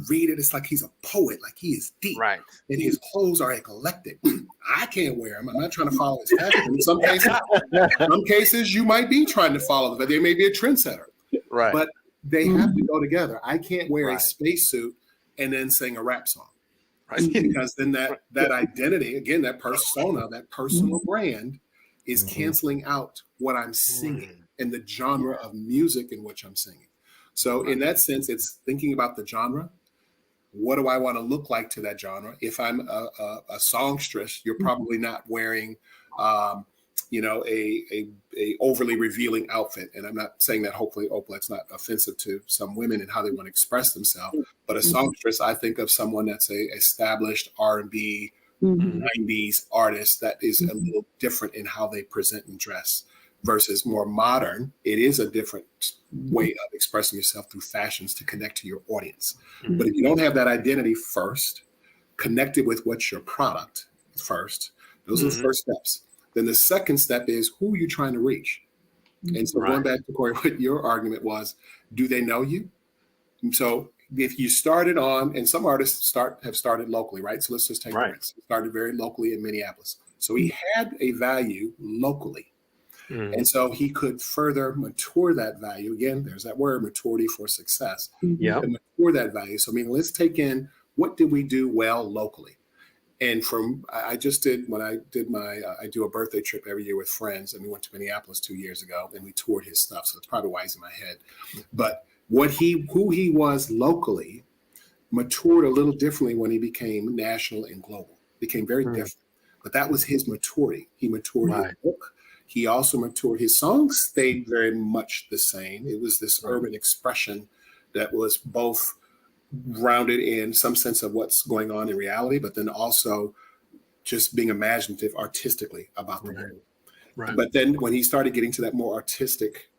read it, it's like he's a poet, like he is deep. Right. And his clothes are eclectic. I can't wear them. I'm not trying to follow his fashion. In some cases, you might be trying to follow them, but they may be a trendsetter. Right. But they have to go together. I can't wear a spacesuit and then sing a rap song. Right. Because then that identity, again, that persona, that personal brand is canceling out what I'm singing. And the genre of music in which I'm singing. So in that sense, it's thinking about the genre. What do I want to look like to that genre? If I'm a songstress, you're probably not wearing, a overly revealing outfit. And I'm not saying that hopefully, it's not offensive to some women and how they want to express themselves. But a songstress, I think of someone that's a established R&B 90s artist that is a little different in how they present and dress. Versus more modern, it is a different way of expressing yourself through fashions to connect to your audience. Mm-hmm. But if you don't have that identity first, connected with what's your product first, those are the first steps. Then the second step is who are you trying to reach? And so going back to Corey, what your argument was, do they know you? And so if you started on, and some artists have started locally, right? So let's just take Prince. He started very locally in Minneapolis. So he had a value locally. And so he could further mature that value. Again, there's that word, maturity for success. Yeah. Mature that value. So, let's take in, what did we do well locally? And I do a birthday trip every year with friends, and we went to Minneapolis 2 years ago, and we toured his stuff. So it's probably why he's in my head. But who he was locally matured a little differently when he became national and global. Became very different. But that was his maturity. He matured his book. He also matured. His songs stayed very much the same. It was this urban expression that was both grounded in some sense of what's going on in reality, but then also just being imaginative artistically about the world. Right. But then when he started getting to that more artistic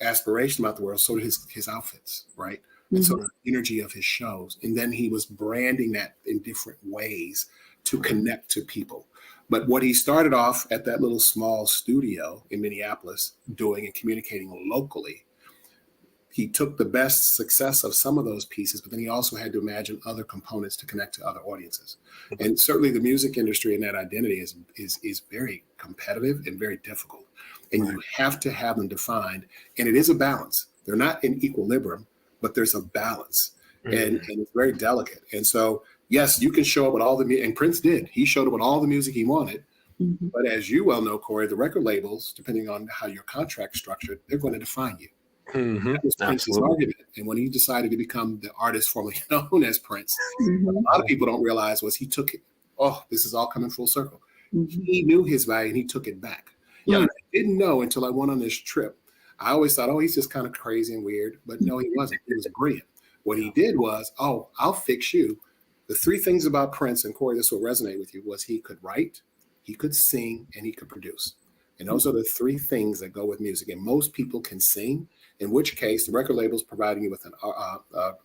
aspiration about the world, so did his outfits, right? And so the energy of his shows. And then he was branding that in different ways to connect to people. But what he started off at that little small studio in Minneapolis doing and communicating locally, he took the best success of some of those pieces, but then he also had to imagine other components to connect to other audiences. And certainly the music industry and that identity is very competitive and very difficult. And you have to have them defined. And it is a balance. They're not in equilibrium, but there's a balance. And it's very delicate. And so, yes, you can show up with all the music, and Prince did. He showed up with all the music he wanted, Mhm. But as you well know, Corey, the record labels, depending on how your contract's structured, they're going to define you. Hmm. That was Prince's Absolutely. argument. And when he decided to become the artist formerly known as Prince, Mhm. a lot of people don't realize was he took it. Oh, this is all coming full circle. Mhm. He knew his value and he took it back. Yeah. And I didn't know until I went on this trip. I always thought, oh, he's just kind of crazy and weird. But no, he wasn't. He was brilliant. What he did was, oh, I'll fix you. The three things about Prince, and Corey, this will resonate with you, was he could write, he could sing, and he could produce. And those are the three things that go with music. And most people can sing, in which case the record label's providing you with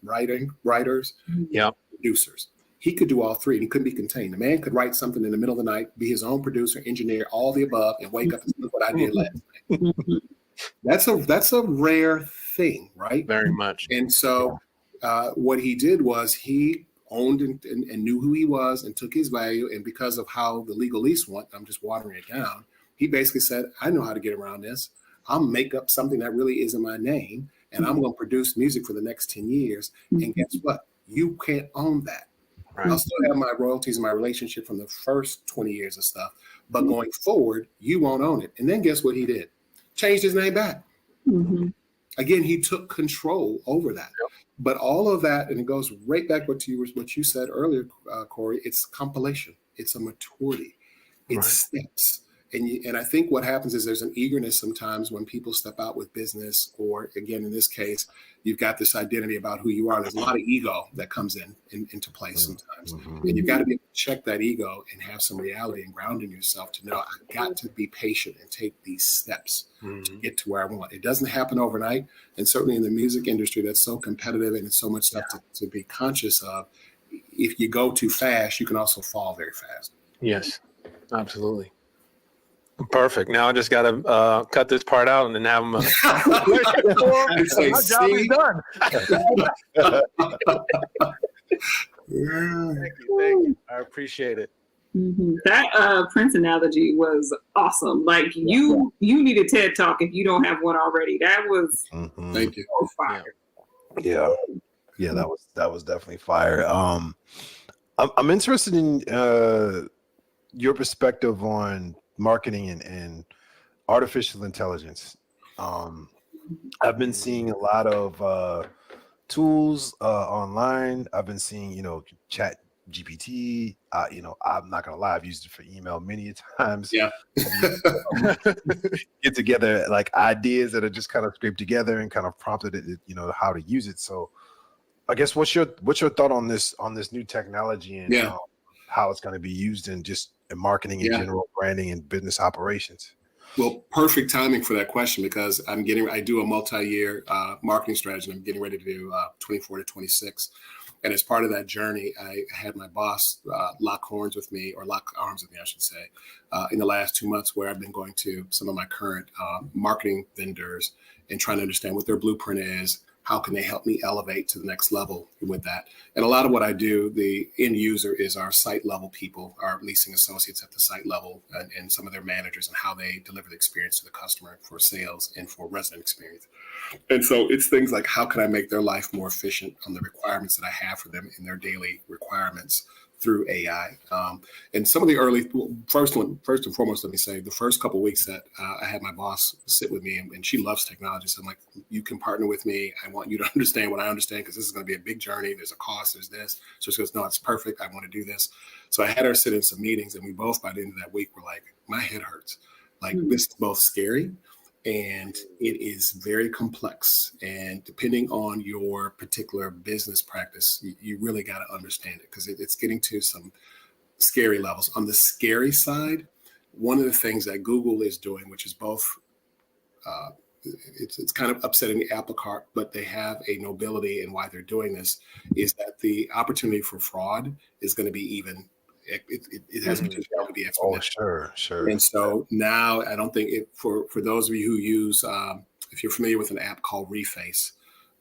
writers, Yep. producers. He could do all three, and he couldn't be contained. The man could write something in the middle of the night, be his own producer, engineer, all the above, and wake up and say, look what I did last night. Mhm. That's a rare thing, right? Very much. And so what he did was he owned and knew who he was and took his value. And because of how the legalese went, I'm just watering it down. He basically said, I know how to get around this. I'll make up something that really isn't my name, and I'm going to produce music for the next 10 years. And guess what? You can't own that. Right. I'll still have my royalties and my relationship from the first 20 years of stuff. But going forward, you won't own it. And then guess what he did? Changed his name back. Mhm. Again, he took control over that. Yep. But all of that, and it goes right back what you said earlier, Corey, it's compilation. It's a maturity. It's steps. And I think what happens is there's an eagerness sometimes when people step out with business, or again, in this case, you've got this identity about who you are. There's a lot of ego that comes into play sometimes. Mhm. And you've got to be able to check that ego and have some reality and grounding yourself to know I've got to be patient and take these steps to get to where I want. It doesn't happen overnight. And certainly in the music industry, that's so competitive and it's so much stuff to be conscious of. If you go too fast, you can also fall very fast. Yes, absolutely. Perfect. Now I just got to cut this part out and then have them. It's like, My job is see? done. Yeah. Thank you. I appreciate it. Mhm. That Prince analogy was awesome. Like you need a TED Talk if you don't have one already. That was Mhm. Thank you. so fire. Yeah, that was definitely fire. I'm interested in your perspective on marketing and artificial intelligence. I've been seeing a lot of tools online. I've been seeing, Chat GPT. I'm not gonna lie, I've used it for email many times. Yeah. Get together like ideas that are just kind of scraped together and kind of prompted it, how to use it. So I guess what's your thought on this new technology and Yeah. how it's going to be used in just in marketing in Yeah. general, branding and business operations? Well, perfect timing for that question because I do a multi-year marketing strategy. And I'm getting ready to do 24 to 26. And as part of that journey, I had my boss lock arms with me, I should say, in the last 2 months where I've been going to some of my current marketing vendors and trying to understand what their blueprint is. How can they help me elevate to the next level with that? And a lot of what I do, the end user is our site level people, our leasing associates at the site level, and some of their managers and how they deliver the experience to the customer for sales and for resident experience. And so it's things like how can I make their life more efficient on the requirements that I have for them in their daily requirements through AI. And some of the first and foremost, let me say, the first couple of weeks that I had my boss sit with me, and she loves technology. So I'm like, you can partner with me. I want you to understand what I understand because this is going to be a big journey. There's a cost, there's this. So she goes, no, it's perfect. I want to do this. So I had her sit in some meetings, and we both, by the end of that week, were like, my head hurts. Like, this is both scary and it is very complex. And depending on your particular business practice, you really got to understand it because it's getting to some scary levels. On the scary side, one of the things that Google is doing, which is both, it's kind of upsetting the apple cart, but they have a nobility in why they're doing this, is that the opportunity for fraud is going to be even. It has potential to be exponential. Oh, sure. And so now I don't think for those of you who use, if you're familiar with an app called Reface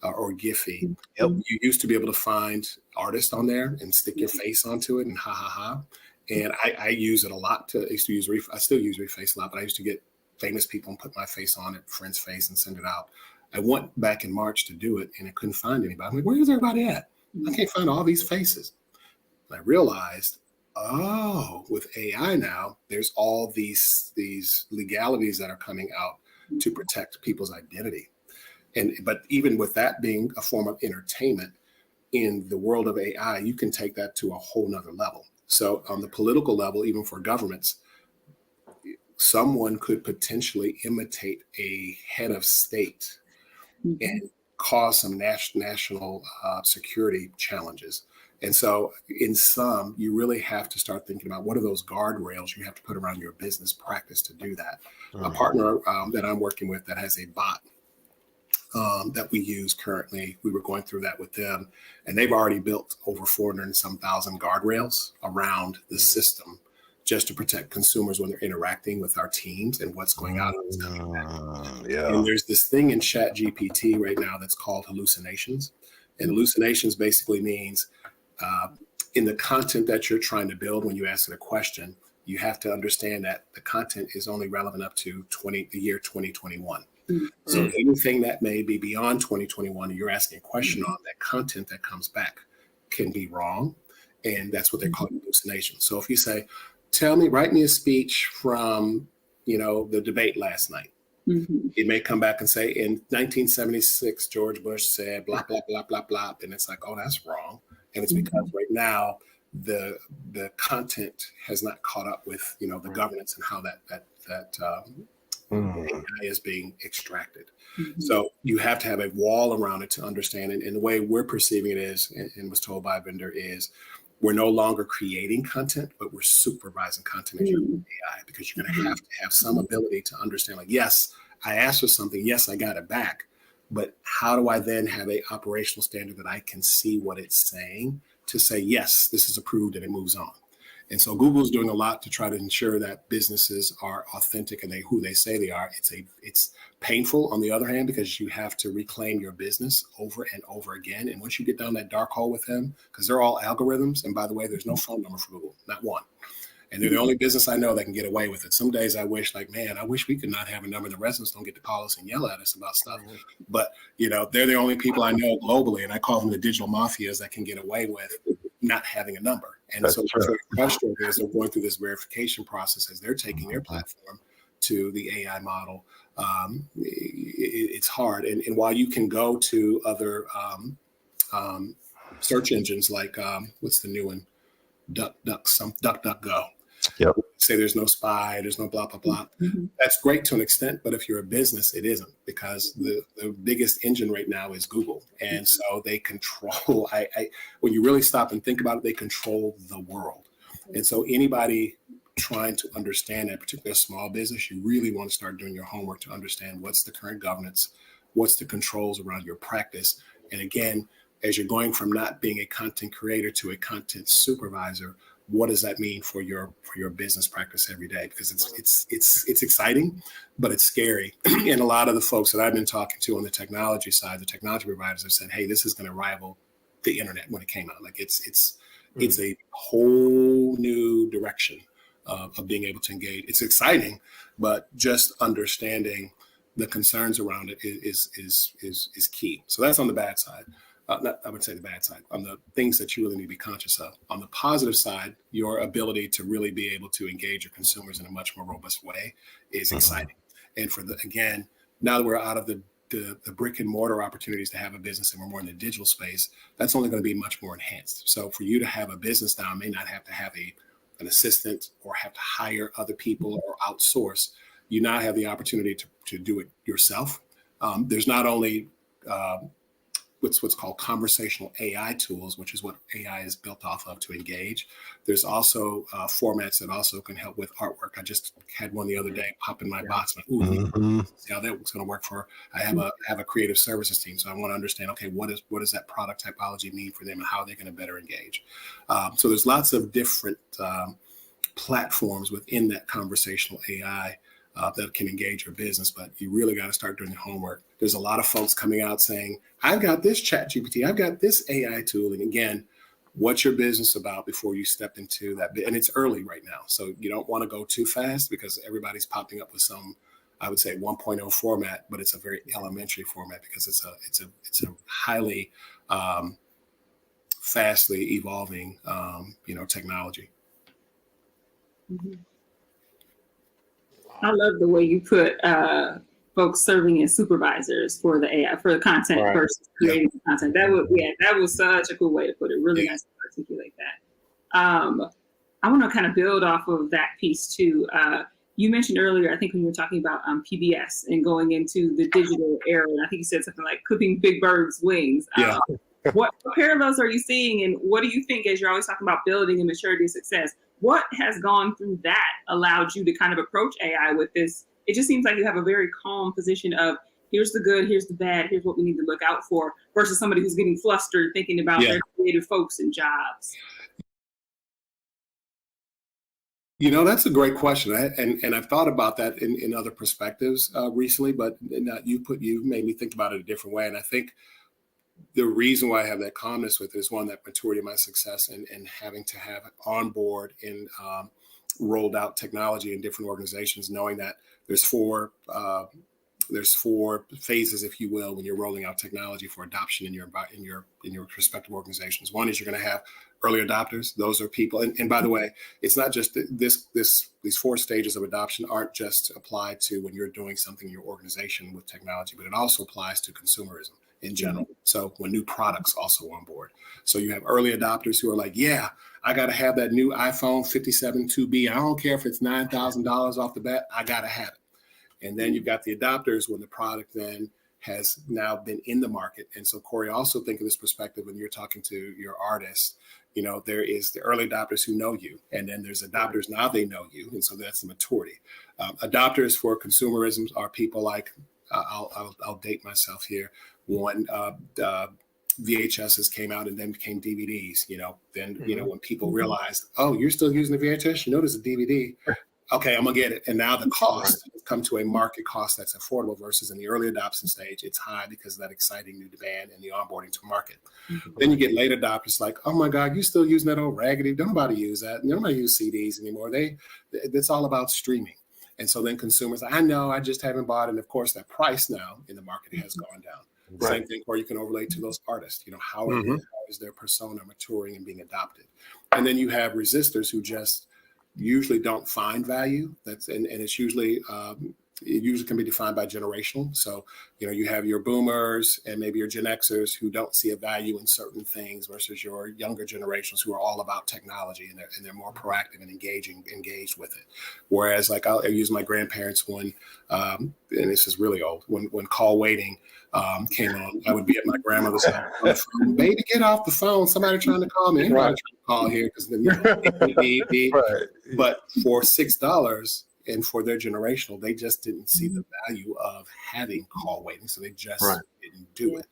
or Giphy, you used to be able to find artists on there and stick your face onto it and ha ha ha. And I use it a lot. I still use Reface a lot, but I used to get famous people and put my face on it, friend's face, and send it out. I went back in March to do it and I couldn't find anybody. I'm like, where's everybody at? I can't find all these faces. And I realized oh, with AI now, there's all these legalities that are coming out to protect people's identity. But even with that being a form of entertainment, in the world of AI, you can take that to a whole nother level. So on the political level, even for governments, someone could potentially imitate a head of state and cause some national security challenges. And so in some, you really have to start thinking about what are those guardrails you have to put around your business practice to do that. A partner that I'm working with that has a bot that we use currently, we were going through that with them, and they've already built over 400 and some thousand guardrails around the system just to protect consumers when they're interacting with our teams and what's going out. Yeah. And there's this thing in Chat GPT right now that's called hallucinations. And hallucinations basically means in the content that you're trying to build, when you ask it a question, you have to understand that the content is only relevant up to the year 2021. So anything that may be beyond 2021, you're asking a question on, that content that comes back can be wrong. And that's what they call hallucinations. So if you say, write me a speech from, the debate last night. It may come back and say, in 1976, George Bush said, blah, blah, blah, blah, blah. And it's like, oh, that's wrong. And it's because right now, the content has not caught up with, the governance and how that AI is being extracted. So you have to have a wall around it to understand it. And the way we're perceiving it is, and was told by a vendor, is we're no longer creating content, but we're supervising content as AI, because you're going to have some ability to understand, like, yes, I asked for something. Yes, I got it back. But how do I then have a operational standard that I can see what it's saying to say, yes, this is approved, and it moves on? And so Google's doing a lot to try to ensure that businesses are authentic and who they say they are. It's painful on the other hand, because you have to reclaim your business over and over again. And once you get down that dark hole with them, because they're all algorithms. And by the way, there's no phone number for Google, not one. And they're the only business I know that can get away with it. Some days I wish, I wish we could not have a number. The residents don't get to call us and yell at us about stuff. But, they're the only people I know globally, and I call them the digital mafias, that can get away with not having a number. And that's so what's very frustrating is they're going through this verification process as they're taking their platform to the AI model. It's hard. And while you can go to other search engines like, what's the new one? DuckDuckGo. Yep. Say there's no spy, there's no blah, blah, blah. That's great to an extent, but if you're a business, it isn't, because the biggest engine right now is Google. And so they control, when you really stop and think about it, they control the world. And so anybody trying to understand that, particularly a small business, you really want to start doing your homework to understand what's the current governance, what's the controls around your practice. And again, as you're going from not being a content creator to a content supervisor, what does that mean for your business practice every day? Because it's exciting, but it's scary. And a lot of the folks that I've been talking to on the technology side, the technology providers, have said, hey, this is going to rival the internet when it came out. Like it's a whole new direction of being able to engage. It's exciting, but just understanding the concerns around it is key. So that's on the bad side. I would say the bad side, on the things that you really need to be conscious of. On the positive side, your ability to really be able to engage your consumers in a much more robust way is exciting. And again, now that we're out of the brick and mortar opportunities to have a business and we're more in the digital space, that's only going to be much more enhanced. So for you to have a business now, may not have to have an assistant or have to hire other people or outsource. You now have the opportunity to do it yourself. There's not only what's called conversational AI tools, which is what AI is built off of to engage. There's also formats that also can help with artwork. I just had one the other day pop in my box. Like, see how that's going to work for. I have a creative services team, so I want to understand. Okay, what does that product typology mean for them, and how are they going to better engage? So there's lots of different platforms within that conversational AI that can engage your business, but you really got to start doing the homework. There's a lot of folks coming out saying, I've got this Chat GPT, I've got this AI tool. And again, what's your business about before you step into that? And it's early right now. So you don't want to go too fast, because everybody's popping up with some, I would say 1.0 format, but it's a very elementary format, because it's a highly fastly evolving, technology. Mhm. I love the way you put folks serving as supervisors for the AI, for the content Right. versus creating the content. That was such a cool way to put it. Really nice to articulate that. I want to kind of build off of that piece too. You mentioned earlier, I think when you were talking about PBS and going into the digital era, and I think you said something like clipping big birds' wings. Yeah. What parallels are you seeing, and what do you think, as you're always talking about building and maturity of success, what has gone through that allowed you to kind of approach AI with this? It just seems like you have a very calm position of here's the good, here's the bad, here's what we need to look out for, versus somebody who's getting flustered thinking about their creative folks and jobs. You know, that's a great question. And I've thought about that in other perspectives recently, but you made me think about it a different way. And I think the reason why I have that calmness with it is one, that maturity of my success and having to have on board and rolled out technology in different organizations, knowing that there's four phases, if you will, when you're rolling out technology for adoption in your respective organizations. One is you're going to have early adopters. Those are people, and by the way, it's not just these four stages of adoption aren't just applied to when you're doing something in your organization with technology, but it also applies to consumerism in general. So when new products also on board. So you have early adopters who are like, yeah, I got to have that new iPhone 57 2B. I don't care if it's $9,000 off the bat. I got to have it. And then you've got the adopters when the product then has now been in the market. And so, Corey, also think of this perspective when you're talking to your artists. You know, there is the early adopters who know you, and then there's adopters, now they know you. And so that's the maturity. Adopters for consumerism are people like, I'll date myself here. One, VHSs came out and then became DVDs, when people realized, oh, you're still using the VHS, there's a DVD. Okay, I'm gonna get it. And now the cost has come to a market cost that's affordable versus in the early adoption stage, it's high because of that exciting new demand and the onboarding to market. Then you get late adopters like, oh my God, you still using that old raggedy? Nobody use that. Nobody use CDs anymore. It's all about streaming. And so then consumers, I know, I just haven't bought. And of course, that price now in the market has gone down. Right. Same thing where you can overlay to those artists, how is their persona maturing and being adopted? And then you have resistors who just usually don't find value. And it's usually it usually can be defined by generational. So, you have your boomers and maybe your Gen Xers who don't see a value in certain things versus your younger generations who are all about technology and they're more proactive and engaged with it. Whereas like I'll use my grandparents when, and this is really old, when call waiting came on, I would be at my grandmother's house on the phone, baby, get off the phone. Somebody trying to call me. Anybody trying to call here because then But for $6 and for their generational, they just didn't see the value of having call waiting. So they just didn't do it.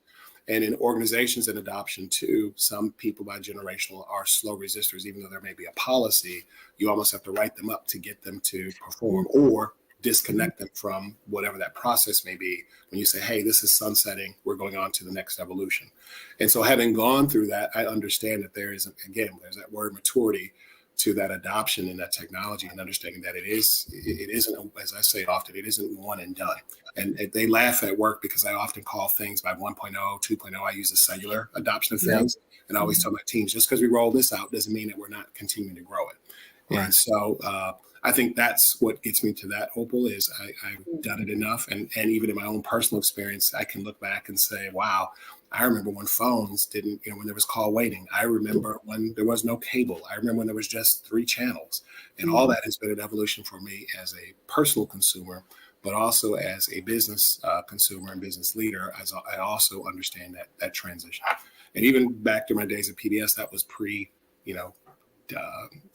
And in organizations and adoption too, some people by generational are slow resistors, even though there may be a policy, you almost have to write them up to get them to perform or disconnect them from whatever that process may be. When you say, hey, this is sunsetting, we're going on to the next evolution. And so having gone through that, I understand that there's that word maturity to that adoption and that technology and understanding that it isn't, as I say often, it isn't one and done. And they laugh at work because I often call things by 1.0, 2.0, I use the cellular adoption of things. And I always tell my teams, just because we roll this out doesn't mean that we're not continuing to grow it. Right. And so I think that's what gets me to that, Opal, is I've done it enough. And even in my own personal experience, I can look back and say, wow, I remember when phones didn't, when there was call waiting. I remember when there was no cable. I remember when there was just 3 channels. And all that has been an evolution for me as a personal consumer, but also as a business consumer and business leader, as I also understand that transition. And even back to my days at PBS, that was pre,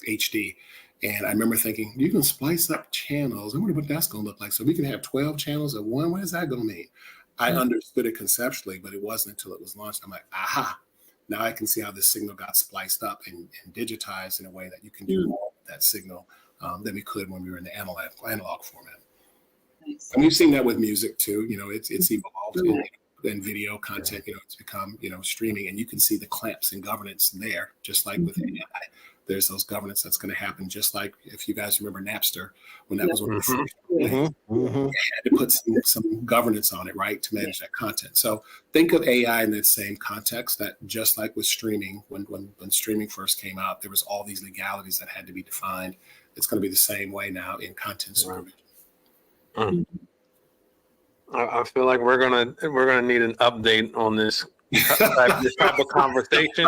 HD. And I remember thinking, you can splice up channels. I wonder what that's going to look like. So we can have 12 channels at one. What is that going to mean? I understood it conceptually, but it wasn't until it was launched. I'm like, aha, now I can see how this signal got spliced up and digitized in a way that you can do more with that signal than we could when we were in the analog format. Nice. And we've seen that with music too. It's evolved and video content, it's become, streaming, and you can see the clamps and governance there, just like with AI. There's those governance that's going to happen, just like if you guys remember Napster, when that was one of the first. You had to put some governance on it, right, to manage that content. So think of AI in that same context, that just like with streaming, when streaming first came out, there was all these legalities that had to be defined it's going to be the same way now in content supervision. Mm. I feel like we're gonna need an update on this type of conversation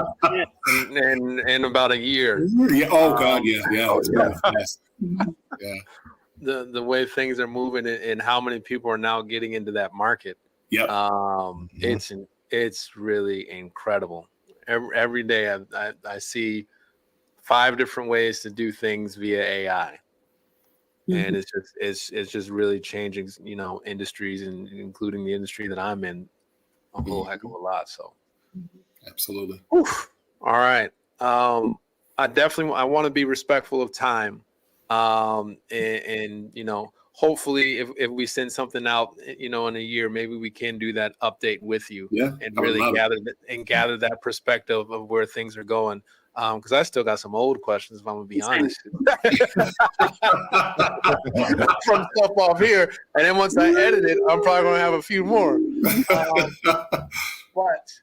in about a year. Yeah. Oh God. Yeah. It's moving fast. Yeah. The way things are moving and how many people are now getting into that market. Yep. It's really incredible. Every day I see 5 different ways to do things via AI. And it's just really changing, industries, and including the industry that I'm in, a whole heck of a lot. So, absolutely. Oof. All right. I want to be respectful of time, and hopefully, if we send something out, in a year, maybe we can do that update with you, and really gather that perspective of where things are going. Because I still got some old questions, if I'm gonna be honest, from stuff off here, and then once I edit it, I'm probably gonna have a few more. But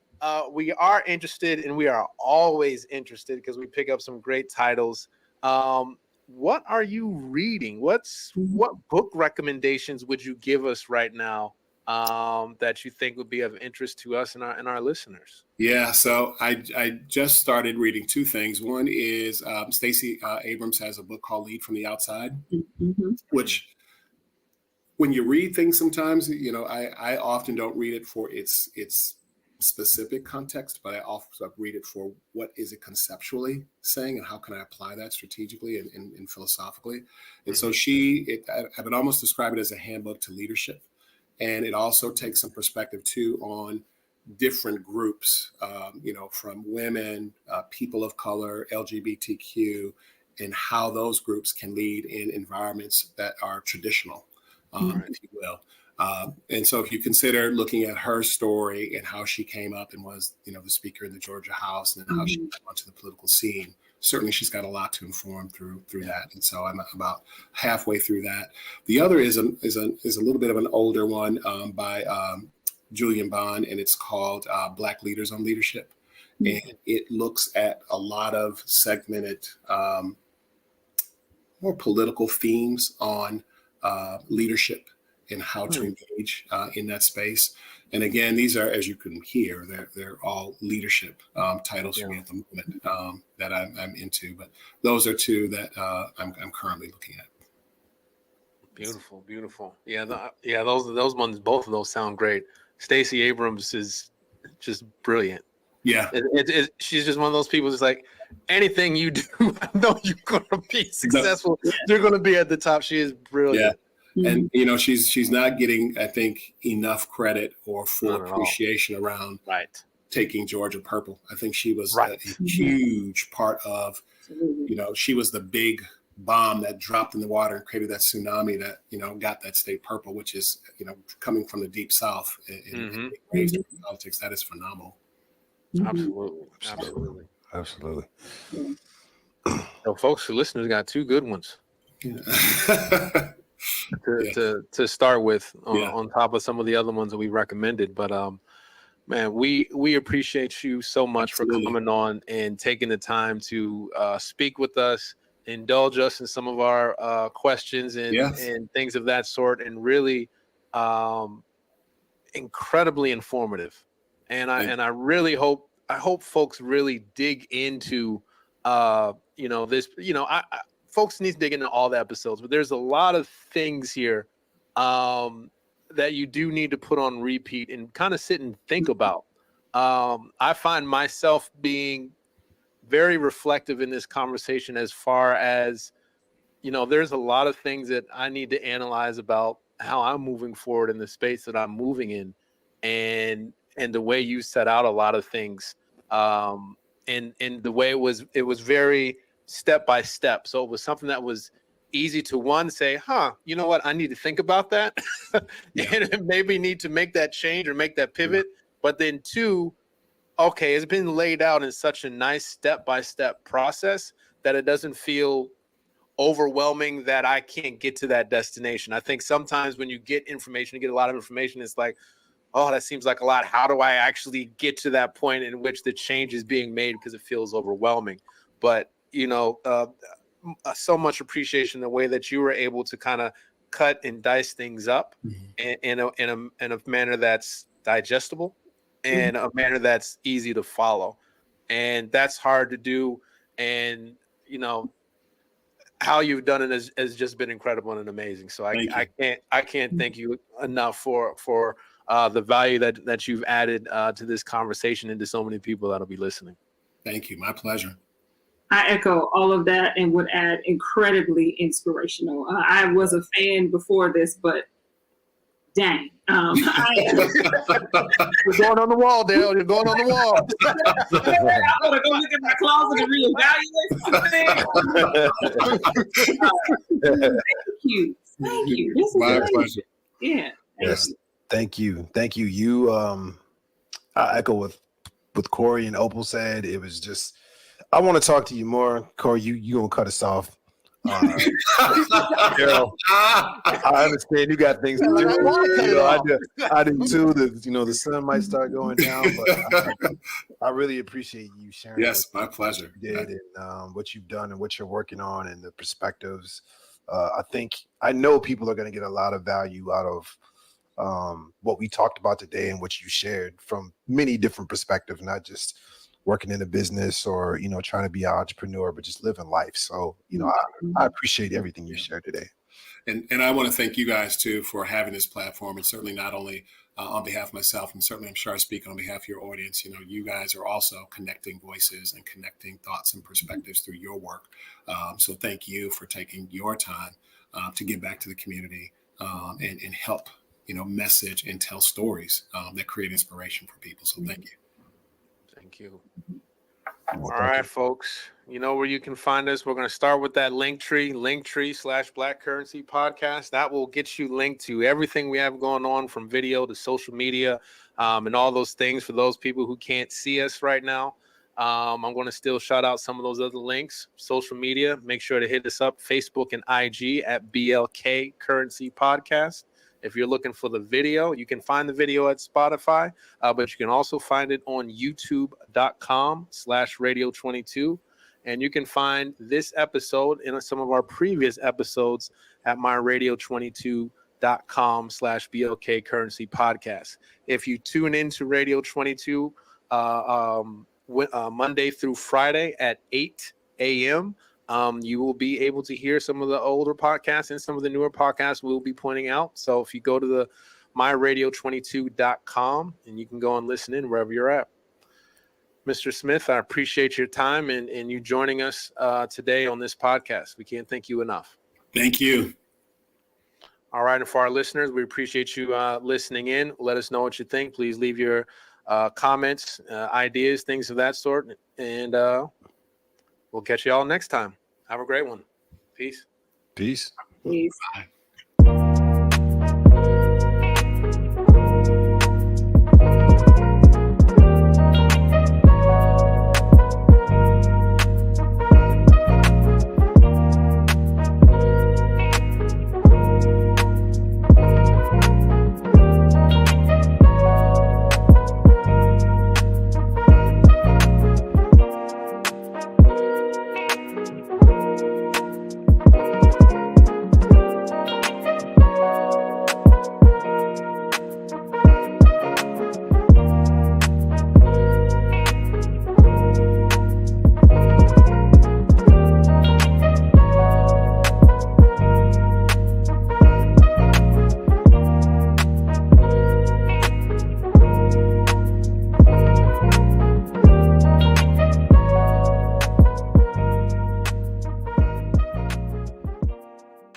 we are interested, and we are always interested because we pick up some great titles. What are you reading? What book recommendations would you give us right now that you think would be of interest to us and our listeners? Yeah, so I just started reading 2 things. One is Stacey Abrams has a book called Lead from the Outside, which when you read things sometimes, I often don't read it for its specific context, but I also read it for what is it conceptually saying and how can I apply that strategically and philosophically. And so I would almost describe it as a handbook to leadership. And it also takes some perspective too on different groups, from women, people of color, LGBTQ, and how those groups can lead in environments that are traditional, if you will. And so if you consider looking at her story and how she came up and was, the speaker in the Georgia House, and then how she came onto the political scene, certainly she's got a lot to inform through that. And so I'm about halfway through that. The other is a little bit of an older one by Julian Bond, and it's called Black Leaders on Leadership. And it looks at a lot of segmented, more political themes on leadership and how to engage in that space. And again, these are, as you can hear, they're all leadership titles for me at the moment that I'm into. But those are 2 that I'm currently looking at. Beautiful. Yeah, those ones, both of those sound great. Stacey Abrams is just brilliant. Yeah, she's just one of those people that's like, anything you do, I know you're going to be successful. You're going to be at the top. She is brilliant. Yeah. And she's not getting, I think, enough credit or full appreciation around taking Georgia purple. I think she was a huge part of, she was the big bomb that dropped in the water and created that tsunami that got that state purple, which is coming from the deep South and raised in politics. That is phenomenal. Absolutely. So folks who listeners got 2 good ones. To start with on top of some of the other ones that we recommended. But man, we appreciate you so much for coming on and taking the time to speak with us, indulge us in some of our questions and things of that sort, and really incredibly informative. And I really hope folks really dig into this. Folks need to dig into all the episodes, but there's a lot of things here that you do need to put on repeat and kind of sit and think about. I find myself being very reflective in this conversation as far as, there's a lot of things that I need to analyze about how I'm moving forward in the space that I'm moving in, and the way you set out a lot of things, and the way it was very step by step. So it was something that was easy to say, you know what, I need to think about that and maybe need to make that change or make that pivot. But then 2, okay, it's been laid out in such a nice step by step process that it doesn't feel overwhelming that I can't get to that destination. I think sometimes when you get information, you get a lot of information, it's like, oh, that seems like a lot. How do I actually get to that point in which the change is being made? Because it feels overwhelming. But so much appreciation the way that you were able to kind of cut and dice things up in a manner that's digestible and a manner that's easy to follow. And that's hard to do. And, you know, how you've done it has just been incredible and amazing. So I can't thank you enough for the value that you've added to this conversation and to so many people that'll be listening. Thank you. My pleasure. I echo all of that and would add incredibly inspirational. I was a fan before this, but dang. You're going on the wall, Dale. You're going on the wall. I'm going to go look at my closet and reevaluate some things. Thank you. Thank you. This is My great. pleasure. Yeah. Yes. Thank you. Thank you. You, I echo with Corey and Opal said. It was just, I want to talk to you more. Corey, you gonna cut us off. Daryl, I understand you got things to do. You know, I do too. The sun might start going down, but I really appreciate you sharing. Yes, my pleasure. What you did and what you've done and what you're working on and the perspectives. I know people are going to get a lot of value out of what we talked about today and what you shared from many different perspectives, not just working in a business or, trying to be an entrepreneur, but just living life. So, I appreciate everything you shared today. And I want to thank you guys too for having this platform, and certainly not only on behalf of myself, and certainly I'm sure I speak on behalf of your audience. You guys are also connecting voices and connecting thoughts and perspectives through your work. So thank you for taking your time to give back to the community and help, message and tell stories that create inspiration for people. So thank you. Thank you. All right, folks. You know where you can find us. We're going to start with that linktree/Black Currency Podcast. That will get you linked to everything we have going on, from video to social media, and all those things for those people who can't see us right now. I'm going to still shout out some of those other links. Social media, make sure to hit us up, Facebook and IG at BLK Currency Podcast. If you're looking for the video, you can find the video at Spotify, but you can also find it on youtube.com/radio22. And you can find this episode and some of our previous episodes at myradio22.com/BLK Currency Podcast. If you tune into Radio 22 Monday through Friday at 8 a.m., you will be able to hear some of the older podcasts and some of the newer podcasts we'll be pointing out. So if you go to the myradio22.com, and you can go and listen in wherever you're at. Mr. Smith, I appreciate your time and you joining us today on this podcast. We can't thank you enough. Thank you. All right. And for our listeners, we appreciate you listening in. Let us know what you think. Please leave your comments, ideas, things of that sort. And we'll catch you all next time. Have a great one. Peace. Peace. Peace. Bye.